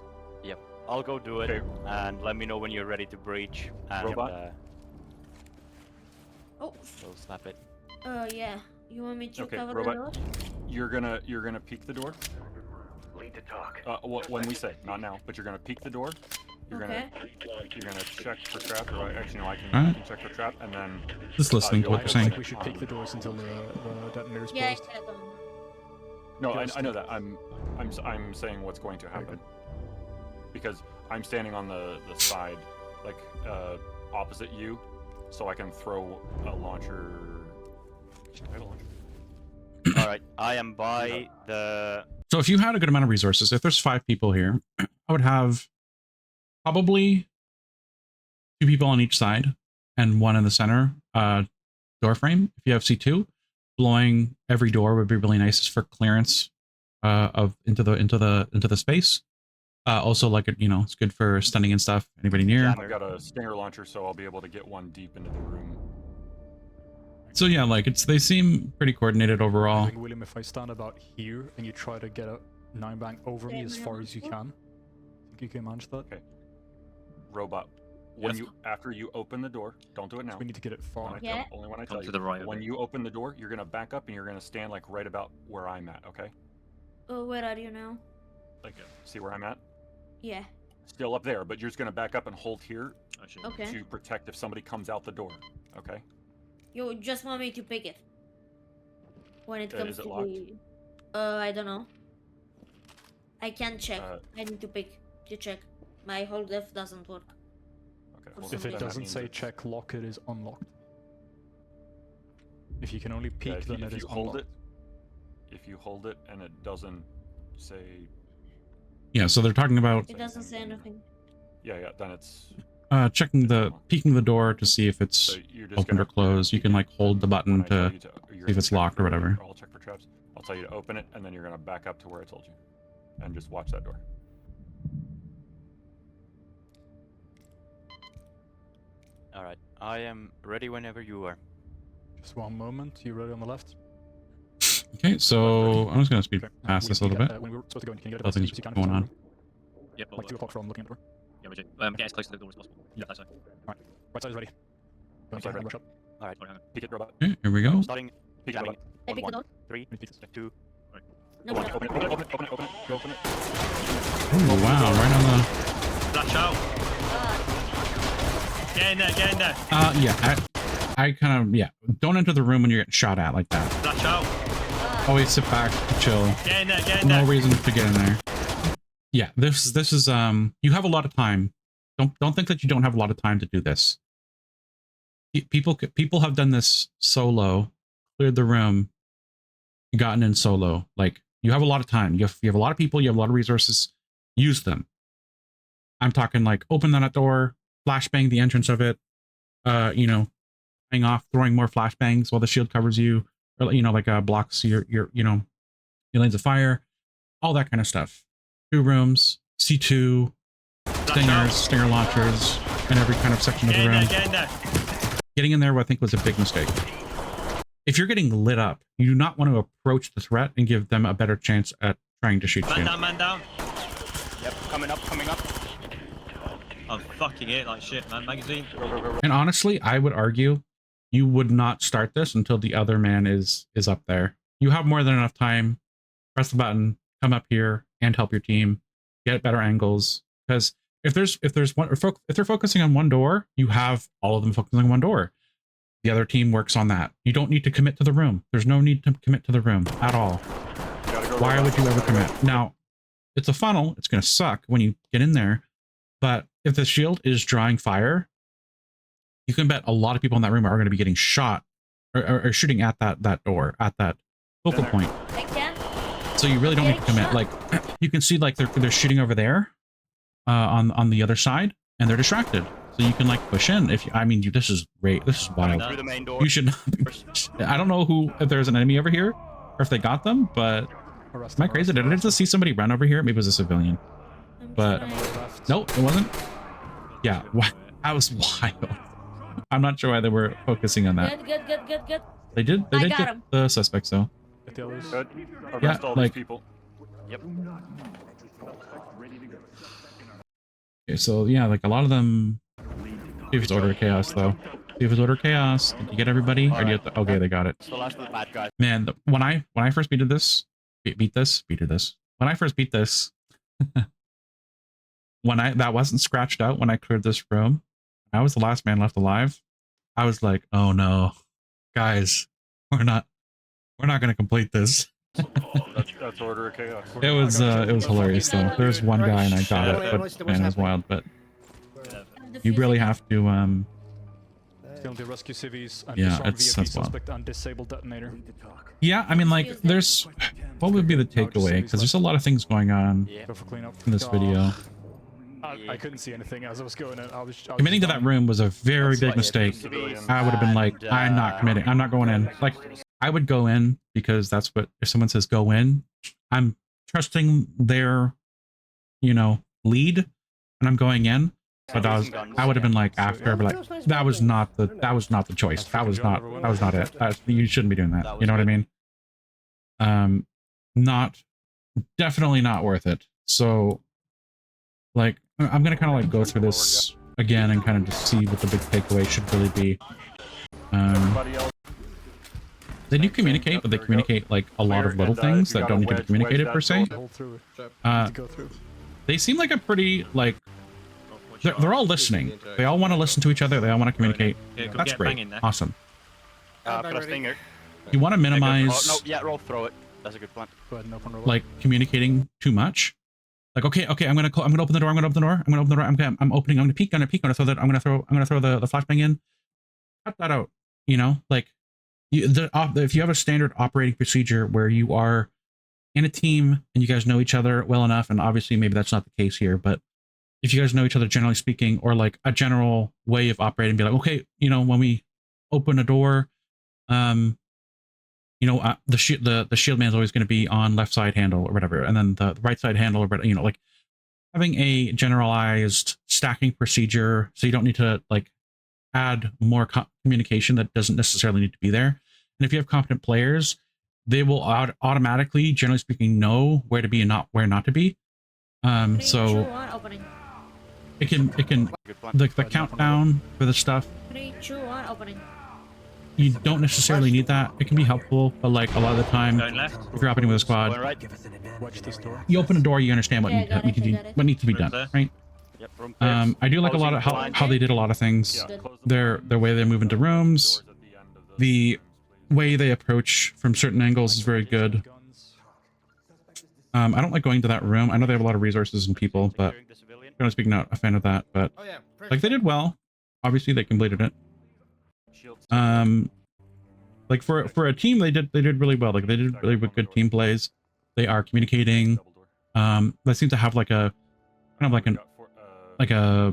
I'll go do it, Okay. and let me know when you're ready to breach. And, Robot? Oh, we'll slap it. yeah. You want me to Okay, cover robot. the door? You're gonna peek the door. Lead to talk. When we say, not now, but you're gonna peek the door. You're Okay. gonna check for trap. Or actually, no, I Alright. can check for trap, and then just listening to you'll what I they're don't saying. think we should pick the doors until the detonator's Yeah, closed. yeah, done. no, Yes. I know that. I'm saying what's going to happen. Because I'm standing on the side, like opposite you, so I can throw a launcher. I have a launcher. All right, I am by the. So if you had a good amount of resources, if there's 5 people here, I would have probably 2 people on each side and 1 in the center door frame. If you have C2, blowing every door would be really nice for clearance of into the space. Also, like, you know, it's good for stunning and stuff. Anybody near? Yeah, I've got a stinger launcher, so I'll be able to get one deep into the room. So yeah, like they seem pretty coordinated I overall. think, William, if I stand about here and you try to get a 9-bang over me as far as you can, I think you can manage that. Okay. Robot. Yes. After you open the door, don't do it now. We need to get it far. Yeah. Only when I tell Come to you. the right. When you open the door, you're gonna back up and you're gonna stand like right about where I'm at. Okay? Oh, where are you now? Like, see where I'm at? Yeah. Still up there, but you're just gonna back up and hold here Okay. to protect if somebody comes out the door. Okay? You just want me to pick it. When it comes is it to locked? the... I don't know. I can't check. Uh, I need to check. My hold F doesn't work. Okay. For well, some If then it that doesn't means say it's- check lock, it is unlocked. If you can only peek, yeah, if then you, it if is you hold unlocked. it, if you hold it and it doesn't say, Yeah, so they're talking about It doesn't say anything. yeah, then it's. checking peeking the door to see if it's So you're just opened or gonna closed. You can like hold the button when I tell to you you're see if gonna it's check locked or for- whatever. I'll check for traps. I'll tell you to open it, and then you're gonna back up to where I told you, and just watch that door. All right, I am ready whenever you are. Just one moment. You ready on the left? Okay, so I'm just gonna speed Okay. past this a William, little bit. when we were supposed to go in, can you get Nothing's as you can going into the on. room? Yep. Like 2 o'clock from looking at the door. Yeah, we do. Get as close to the door as possible. Yeah. That's right. Right side is ready. Don't side get ready. rush up. Sorry, hang on. Pick it, robot. Okay, here we go. Starting Pick it, jamming. robot. I pick the door. 3, Let me peek this. 2. No, Open no. it, open it, open it, open it, open it, open it, go open it. Oh wow, right on the. Flash out. Get in there. Get in there. Yeah, I kind of Don't enter the room when you're getting shot at like that. Flash out. Always sit back, chill. Get in there. Get in No there. reason to get in there. Yeah, this is you have a lot of time. Don't think that you don't have a lot of time to do this. People have done this solo, cleared the room, gotten in solo. Like, you have a lot of time. You have a lot of people. You have a lot of resources. Use them. I'm talking like open that door, flashbang the entrance of it. You know, hang off, throwing more flashbangs while the shield covers you, or you know, like blocks your you know, your lanes of fire, all that kind of stuff. 2 rooms, C2, stingers, stinger launchers, in every kind of section of Get the in there. room. Get in there. Getting in there, I think, was a big mistake. If you're getting lit up, you do not want to approach the threat and give them a better chance at trying to shoot Man you. down. Man down. Yep, coming up, coming up. I'm fucking it like shit, man. Magazine. Go, go, go, go. And honestly, I would argue you would not start this until the other man is up there. You have more than enough time. Press the button, come up here, and help your team get better angles. Because if they're focusing on one door, you have all of them focusing on one door. The other team works on that. You don't need to commit to the room. There's no need to commit to the room at all. Gotta go, Why robot. would you ever Gotta go. commit? Now, it's a funnel. It's going to suck when you get in there. But if the shield is drawing fire, you can bet a lot of people in that room are going to be getting shot or shooting at that door, at that focal there. point. I can. So you really don't need to Getting commit. shot. Like, you can see like they're shooting over there on the other side, and they're distracted. So you can like push in. This is great. This is Coming wild. through the main door. You should not be, I don't know if there's an enemy over here or if they got them, but Arrest am I them, crazy? arrest Did them, I just see somebody run over here? Maybe it was a civilian. I'm But- trying. left. Nope, it wasn't. Yeah, that was wild. I'm not sure why they were focusing on that. Good. They did I got get him. the suspects though. Get the others. Good. Arrest all like- these people. Yep. Okay, so yeah, like a lot of them. See if it's order of chaos though. See if it's order of chaos. Did you get everybody? Or do you have to, okay, they got it. It's the last of the bad guys. Man, when I first beat this, when I first beat this, that wasn't scratched out when I cleared this room, I was the last man left alive. I was like, oh no, guys, we're not gonna complete this. That's Order of Chaos. It was hilarious though. There's one guy and I got it, but man, it was wild. But you really have to Still the rescue civvies and Yeah, disarm it's- VIP that's wild. suspect and disable detonator. Yeah, I mean, like, there's what would be the takeaway? Because there's a lot of things going on Yeah. Go for cleanup. in this video. I couldn't see anything as I was going in. I was Committing to that room was a very That's big what mistake. civilians I would have been like, and, I'm not committing. I'm not going in. Like, I would go in because that's what, if someone says go in, I'm trusting their, lead, and I'm going in. But I would have been like, after, I'd be like, that was not the choice. That was not it. You shouldn't be doing that. You know what I mean? Definitely not worth it. So, like, I'm gonna kind of like go through this again and kind of just see what the big takeaway should really be. Everybody else, They do communicate, but they communicate like a lot of little things that don't need to be communicated per se. Hold through it. Uh, To go through. They seem like a pretty like they're all listening. They all want to listen to each other. They all want to communicate. Yeah, go That's get great. banging there. Awesome. Put a stinger. You want to Oh, minimize no, yeah, roll throw it. That's a good plan. Go ahead and open roll. like communicating too much. Like, okay, I'm gonna open the door. I'm gonna open the door. I'm opening. I'm gonna peek. I'm gonna throw that. I'm gonna throw the flashbang in. Cut that out. Like if you have a standard operating procedure where you are in a team and you guys know each other well enough, and obviously maybe that's not the case here, but if you guys know each other generally speaking, or like a general way of operating, be like, okay, when we open a door, the shield man is always going to be on left side handle or whatever, and then the right side handle or whatever, like having a generalized stacking procedure, so you don't need to like add more communication that doesn't necessarily need to be there. And if you have competent players, they will automatically, generally speaking, know where to be and not where not to be. So Opening. it can Good plan. the countdown for the stuff, 3, 2, 1, opening. you don't necessarily need that. It can be helpful, but like a lot of the time, Going left. if you're opening with a Going squad, right. Watch this door. you open a door, you understand what Yeah, got it. what needs to be done, right? Yep, room clears. I do like a lot of how they did a lot of things. yeah, close the Their way they move into rooms, doors at the end of the way they approach from certain angles is very good. Guns. I don't like going to that room. I know they have a lot of resources and people, but Securing the civilian. generally speaking, not a fan of that. But Oh yeah. like they did well. Obviously, they completed it. shields. Like for a team, they did really well. Like they did really good team plays. They are communicating. Double door. They seem to have like a kind of like an like a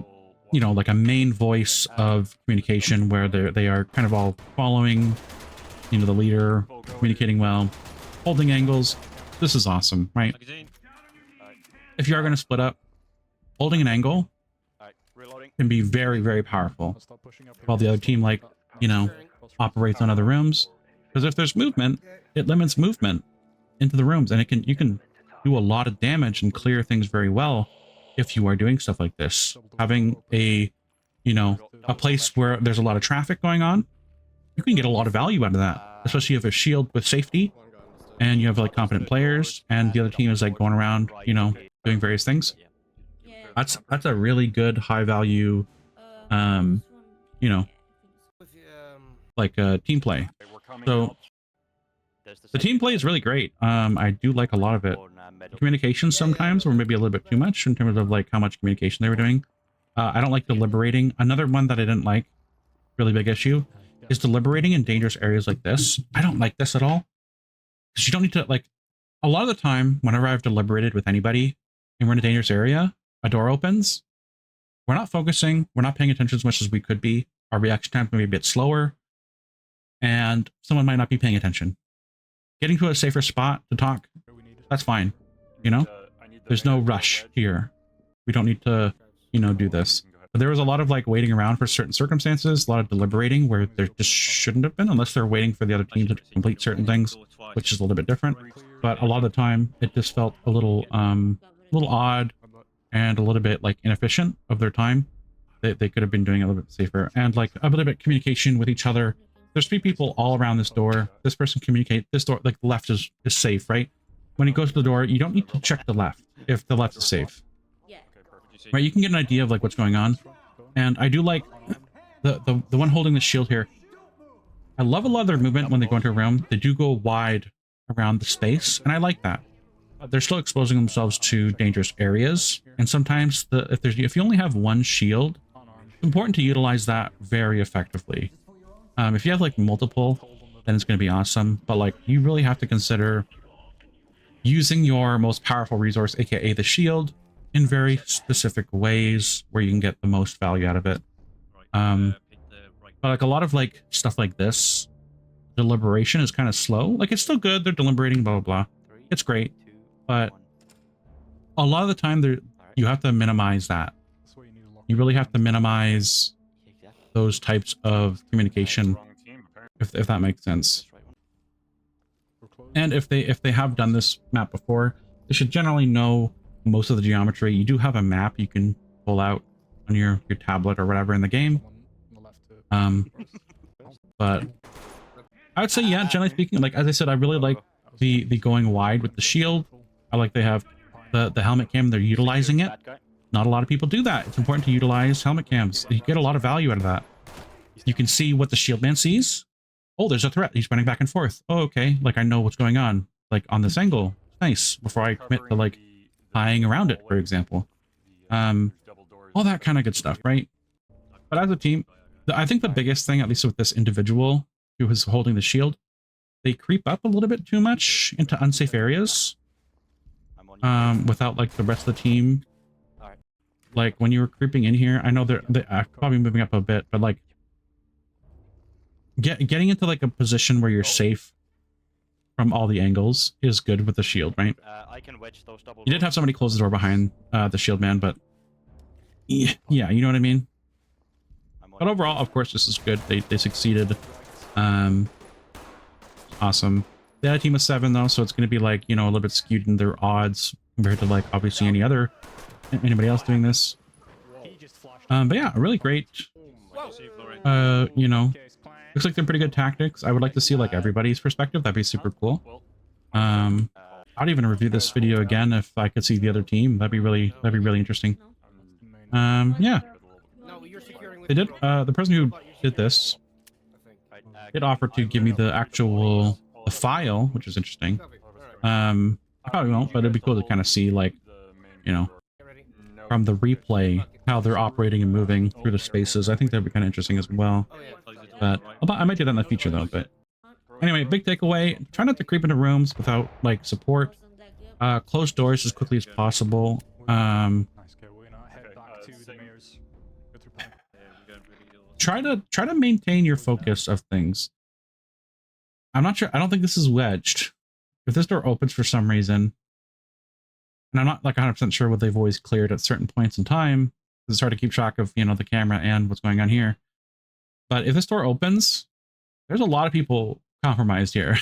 like a main voice of communication where they are kind of all following the leader, communicating well, holding angles. This is awesome, right? Magazine. If you are going to split up, holding an angle Alright, reloading. can be very, very powerful. I'll stop pushing up here. While the other team, like, operates on other rooms. Because if there's movement, it limits movement into the rooms, and you can do a lot of damage and clear things very well if you are doing stuff like this. Having a place where there's a lot of traffic going on, you can get a lot of value out of that. Especially if a shield with safety, and you have like competent players, and the other team is like going around, doing various things. Yeah. That's a really good high value, like team play. We're coming So out. There's the team play is really great. I do like a lot of it. Communication sometimes were maybe a little bit too much in terms of like how much communication they were doing. I don't like deliberating. Another one that I didn't like, really big issue, is deliberating in dangerous areas like this. I don't like this at all. Because you don't need to, like, a lot of the time, whenever I've deliberated with anybody and we're in a dangerous area, a door opens, we're not focusing, we're not paying attention as much as we could be. Our reaction time may be a bit slower, and someone might not be paying attention. Getting to a safer spot to talk, that's fine. I need the There's no mayor to rush wedge. here. We don't need to, do this. But there was a lot of like waiting around for certain circumstances, a lot of deliberating where there just shouldn't have been, unless they're waiting for the other team to complete certain things, which is a little bit different. But a lot of the time, it just felt a little odd and a little bit like inefficient of their time. They could have been doing a little bit safer, and like a little bit communication with each other. There's 3 people all around this door. This person communicate. This door, like the left is safe, right? When you go to the door, you don't need to check the left if the left is safe. Yeah. Right, you can get an idea of like what's going on. And I do like the one holding the shield here. I love a lot of their movement when they go into a room. They do go wide around the space, and I like that. They're still exposing themselves to dangerous areas, and sometimes if you only have one shield, it's important to utilize that very effectively. If you have like multiple, then it's going to be awesome, but like you really have to consider using your most powerful resource, aka the shield, in very specific ways where you can get the most value out of it. But like a lot of like stuff like this, deliberation is kind of slow. Like it's still good, they're deliberating, blah blah blah. It's great, but a lot of the time you have to minimize that. You really have to minimize those types of communication, if that makes sense. And if they have done this map before, they should generally know most of the geometry. You do have a map you can pull out on your tablet or whatever in the game. But I would say, yeah, generally speaking, like as I said, I really like the going wide with the shield. I like they have the helmet cam, they're utilizing it. Not a lot of people do that. It's important to utilize helmet cams. You get a lot of value out of that. You can see what the shield man sees. Oh, there's a threat. He's running back and forth. Oh, okay. Like I know what's going on. Like on this angle. Nice. Before I commit to like flying around it, for example. All that kind of good stuff, right? But as a team, I think the biggest thing, at least with this individual who is holding the shield, they creep up a little bit too much into unsafe areas. Without like the rest of the team. Like when you were creeping in here, I know they're probably moving up a bit, but like getting into like a position where you're safe from all the angles is good with the shield, right? I can wedge those double You did have somebody close the door behind the shield man, but yeah, you know what I mean? But overall, of course, this is good. They succeeded. Awesome. They had a team of 7 though, so it's going to be like, you know, a little bit skewed in their odds compared to like obviously anybody else doing this. But yeah, really great. You know, looks like they're pretty good tactics. I would like to see like everybody's perspective. That'd be super cool. I'd even review this video again if I could see the other team. That'd be really interesting. Yeah. They did. The person who did this did offer to give me the actual file, which is interesting. I probably won't, but it'd be cool to kind of see like, you know, from the replay how they're operating and moving through the spaces. I think that'd be kind of interesting as well. But I might do that in the future though. But anyway, big takeaway: try not to creep into rooms without like support. Close doors as quickly as possible. Try to maintain your focus of things. I'm not sure. I don't think this is wedged. If this door opens for some reason, and I'm not like 100% sure what they've always cleared at certain points in time, it's hard to keep track of, you know, the camera and what's going on here. But if this door opens, there's a lot of people compromised here.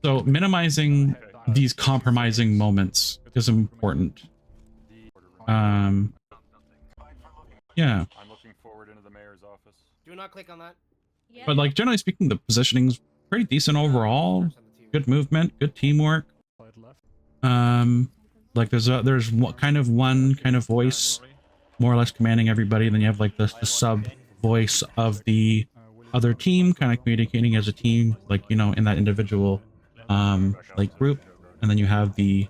So minimizing these compromising moments is important. Yeah. I'm looking forward into the mayor's office. Do not click on that. Yeah. But like generally speaking, the positioning's pretty decent overall. Good movement, good teamwork. Like there's kind of one kind of voice more or less commanding everybody. Then you have like the sub voice of the other team kind of communicating as a team, like, you know, in that individual like group. And then you have the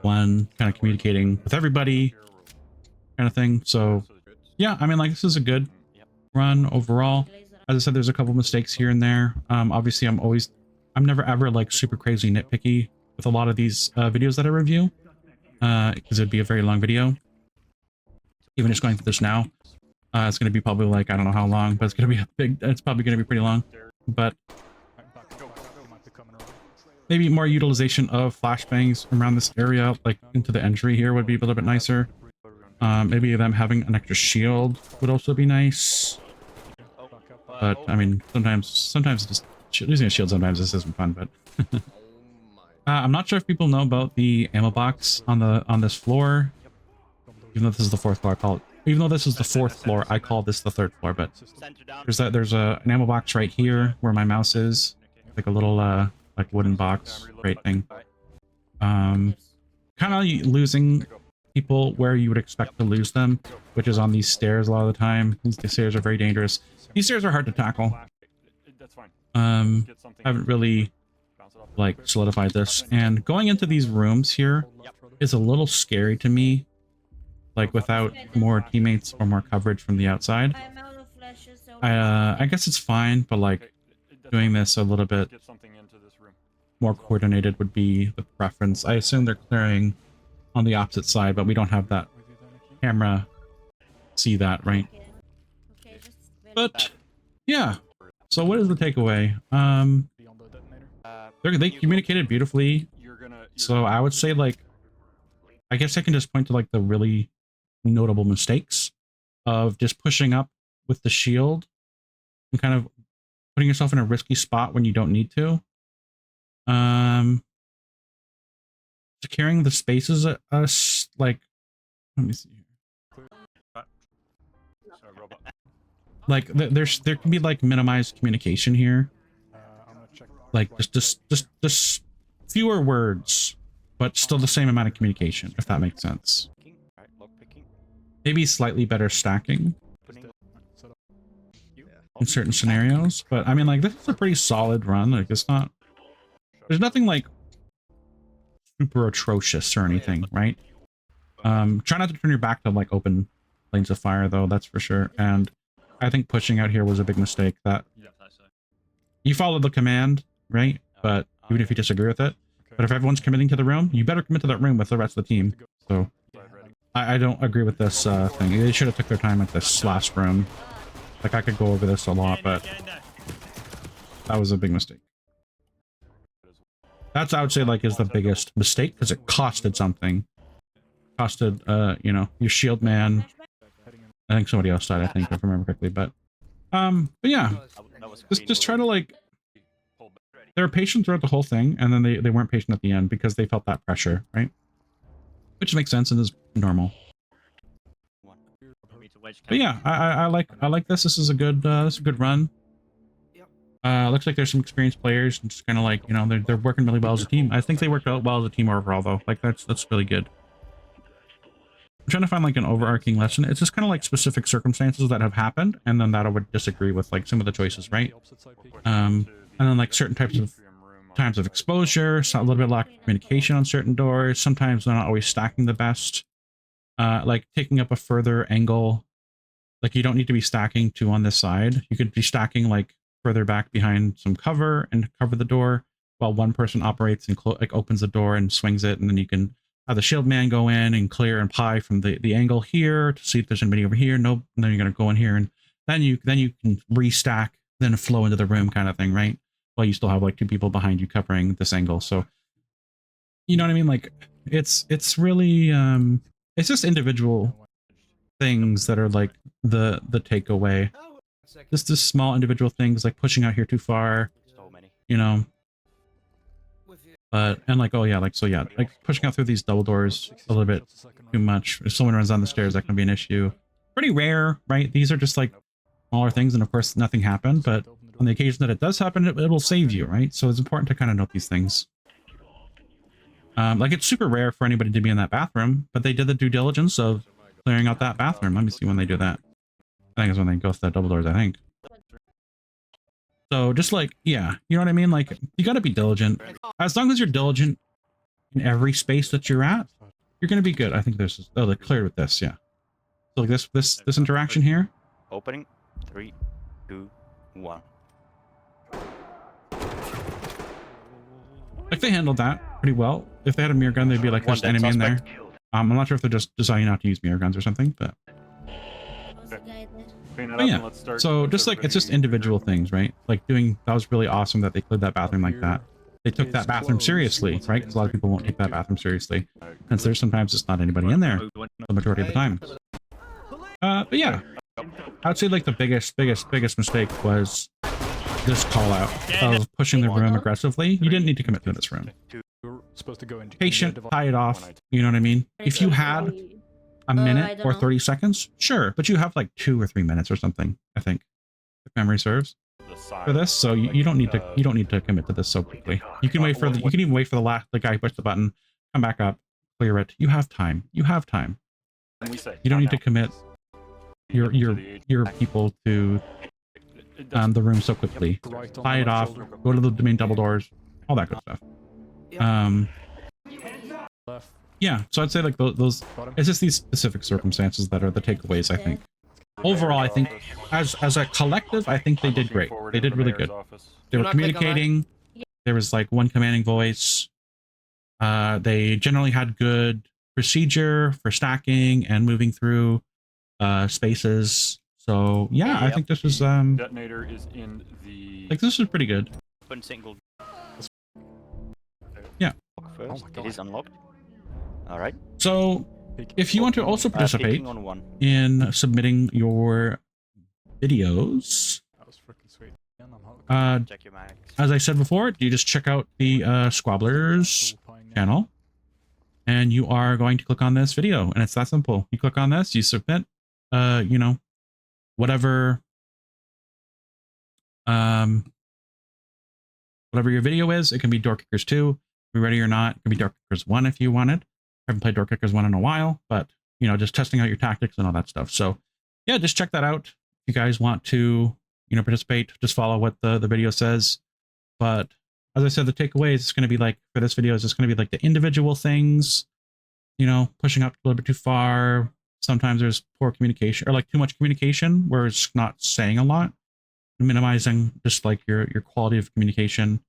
one kind of communicating with everybody kind of thing. So yeah, I mean, like, this is a good run overall. As I said, there's a couple mistakes here and there. Obviously I'm never ever like super crazy nitpicky with a lot of these videos that I review, because it'd be a very long video. Even just going through this now, it's going to be probably like, I don't know how long, but it's going to be it's probably going to be pretty long. But maybe more utilization of flashbangs around this area, like into the entry here, would be a little bit nicer. Maybe them having an extra shield would also be nice. But I mean, sometimes just using a shield sometimes this isn't fun. But I'm not sure if people know about the ammo box on this floor. Even though this is the 4th floor, even though this is the 4th floor, I call this the 3rd floor. But there's an ammo box right here where my mouse is, like a little like wooden box crate thing. Kind of losing people where you would expect to lose them, which is on these stairs a lot of the time. These stairs are very dangerous. These stairs are hard to tackle. That's fine. Haven't really like solidified this. And going into these rooms here is a little scary to me, like without more teammates or more coverage from the outside. I'm out of flashes, so I guess it's fine, but like doing this a little bit Get something into this room. more coordinated would be the preference. I assume they're clearing on the opposite side, but we don't have that camera see that, right? Okay, just But yeah, so what is the takeaway? Beyond the detonator. They communicated beautifully, so I would say, like, I guess I can just point to like the really notable mistakes of just pushing up with the shield and kind of putting yourself in a risky spot when you don't need to. Securing the spaces, like, let me see here. Sorry, robot. Like there can be like minimized communication here, I'm gonna check. like just fewer words, but still the same amount of communication, if that makes sense. Alright, lockpicking. Maybe slightly better stacking Set up. in certain scenarios, but I mean, like, this is a pretty solid run. Like, it's not, there's nothing like super atrocious or anything, right? Try not to turn your back to like open lanes of fire though, that's for sure. And I think pushing out here was a big mistake. That Yeah, that's so. you followed the command, right? But even if you disagree with it, but if everyone's committing to the room, you better commit to that room with the rest of the team. So I don't agree with this thing. They should have took their time at this last room. Like, I could go over this a lot, but that was a big mistake. That's, I would say, like, is the biggest mistake, because it costed something. Costed, you know, your shield man. I think somebody else died, I think, if I remember correctly. But yeah, just try to, like, they were patient throughout the whole thing, and then they weren't patient at the end because they felt that pressure, right? Which makes sense and is normal. But yeah, I like this. This is a good run. Looks like there's some experienced players, and just kind of like, you know, they're working really well as a team. I think they worked out well as a team overall, though. Like, that's really good. I'm trying to find like an overarching lesson. It's just kind of like specific circumstances that have happened, and then that I would disagree with like some of the choices, right? And then like certain types of times of exposure, so a little bit lack of communication on certain doors. Sometimes they're not always stacking the best. Like taking up a further angle. Like, you don't need to be stacking two on this side. You could be stacking like further back behind some cover and cover the door while one person operates and like opens the door and swings it, and then you can have the shield man go in and clear and pie from the angle here to see if there's anybody over here. Nope. And then you're gonna go in here, and then you can restack, then flow into the room, kind of thing, right? While you still have like two people behind you covering this angle. So, you know what I mean? Like, it's really it's just individual things that are like the takeaway. Just the small individual things like pushing out here too far, So many. you know. But and like, oh yeah, like, so yeah, like pushing out through these double doors a little bit too much. If someone runs down the stairs, that can be an issue. Pretty rare, right? These are just like smaller things, and of course nothing happened, but on the occasion that it does happen, it will save you, right? So it's important to kind of note these things. Like, it's super rare for anybody to be in that bathroom, but they did the due diligence of clearing out that bathroom. Let me see when they do that. I think it's when they go through the double doors, I think. So just like, yeah, you know what I mean? Like, you got to be diligent. As long as you're diligent in every space that you're at, you're going to be good. I think there's, oh, they cleared with this, yeah. So like this interaction here. Opening. 3, 2, 1. Like, they handled that pretty well. If they had a mirror gun, they'd be like, there's an enemy in there. I'm not sure if they're just deciding not to use mirror guns or something, but yeah. So just like, it's just individual things, right? Like doing, that was really awesome that they cleared that bathroom like that. They took that bathroom seriously, right? Because a lot of people won't take that bathroom seriously, since there's sometimes just not anybody in there the majority of the time. But yeah, I would say like the biggest mistake was this call out of pushing the room aggressively. You didn't need to commit to this room. You're supposed to go into Patient, tie it off. You know what I mean? If you had a minute or 30 seconds, sure, but you have like 2 or 3 minutes or something, I think, if memory serves, for this. So you don't need to commit to this so quickly. You can wait for you can even wait for the guy who pushed the button, come back up, clear it. You have time. You don't need to commit your people to the room so quickly. Tie it off, go to the main double doors, all that good stuff. Yeah. Left. Yeah, so I'd say like those Got him. it's just these specific circumstances that are the takeaways, I think. Overall, I think as a collective, I think they did great. They did really good. They Do were not click on that. communicating. There was like one commanding voice. They generally had good procedure for stacking and moving through spaces. So yeah, I Yep. think this was Detonator is in the. like this was pretty good. Open single. Yeah. First. my It God. is unlocked. All right. So if you want to also participate Picking on one. in submitting your videos, That was freaking sweet. Yeah, I'm hooked. Check your mags. as I said before, you just check out the Squabblers Cool pine, yeah. channel, and you are going to click on this video, and it's that simple. You click on this, you submit, you know, whatever your video is. It can be Door Kickers 2, be ready or not. It can be Door Kickers 1 if you wanted. I haven't played Door Kickers 1 in a while, but you know, just testing out your tactics and all that stuff. So yeah, just check that out. If you guys want to, you know, participate, just follow what the video says. But as I said, the takeaways, it's going to be like, for this video, is just going to be like the individual things, you know, pushing up a little bit too far. Sometimes there's poor communication or like too much communication where it's not saying a lot, minimizing just like your quality of communication.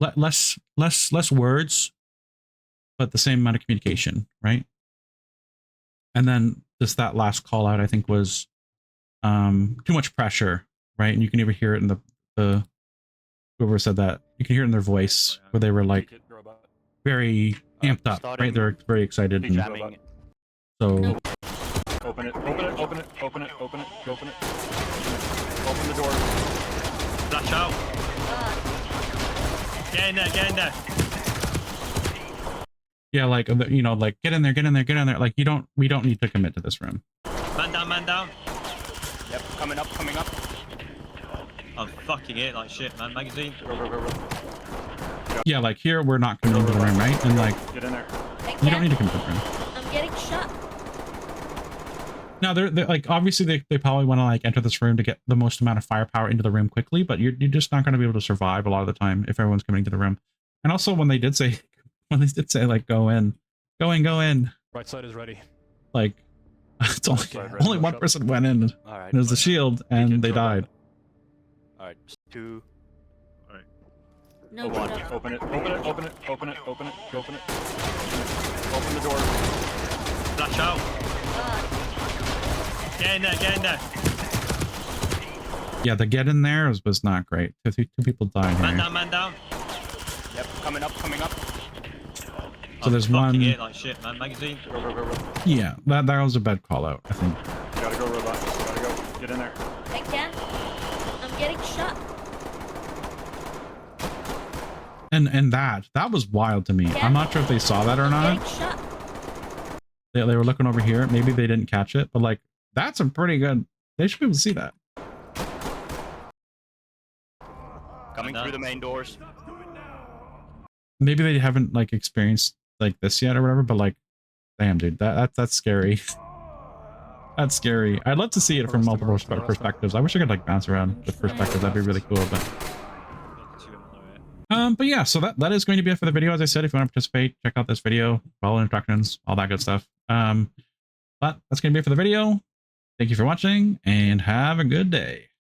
Less words, but the same amount of communication, right? And then just that last call out, I think, was too much pressure, right? And you can even hear it in the whoever said that, you can hear it in their voice where they were like very amped up, right? They're very excited. And Jamming. so Open it, open it, open it, open it, open it, open it. Open the door. Flash out. Get in there, get in there. yeah, like, you know, like get in there, get in there, get in there. Like we don't need to commit to this room. Man down, man down. Yep, coming up, coming up. I'm fucking it like shit, man. Magazine. Go, go, go, go. Yeah, like here we're not committing to the room, right? And like Get in there. you don't need to commit to the room. I'm getting shot. Now they're like, obviously they probably want to like enter this room to get the most amount of firepower into the room quickly, but you're just not going to be able to survive a lot of the time if everyone's coming to the room. And also when they did say like go in, Right side is ready. like it's only Right, only one person went in, and All right. it was the shield, and they died. All right. 2. No, One. no. Open it, open it, open it, open it, open it, open it. Open the door. Flash out. Get in there, get in there. Yeah, the get in there was not great. Two people died Man here. down, man down. Yep, coming up, coming up. So there's I'm fucking one. it like shit, man. Magazine. Go, go, go, go. Yeah, that was a bad call out, I think. You gotta go, robot. You gotta go. Get in there. I can't. I'm getting shot. And that was wild to me. Yeah. I'm not sure if they saw that or I'm not. getting shot. They were looking over here. Maybe they didn't catch it, but like that's a pretty good. They should be able to see that. Coming through the main doors. Maybe they haven't like experienced like this yet or whatever, but like, damn, dude, that's scary. That's scary. I'd love to see it from multiple perspectives. I wish I could like bounce around with perspectives. That'd be really cool. But yeah, so that is going to be it for the video. As I said, if you want to participate, check out this video, follow instructions, all that good stuff. But that's going to be it for the video. Thank you for watching and have a good day.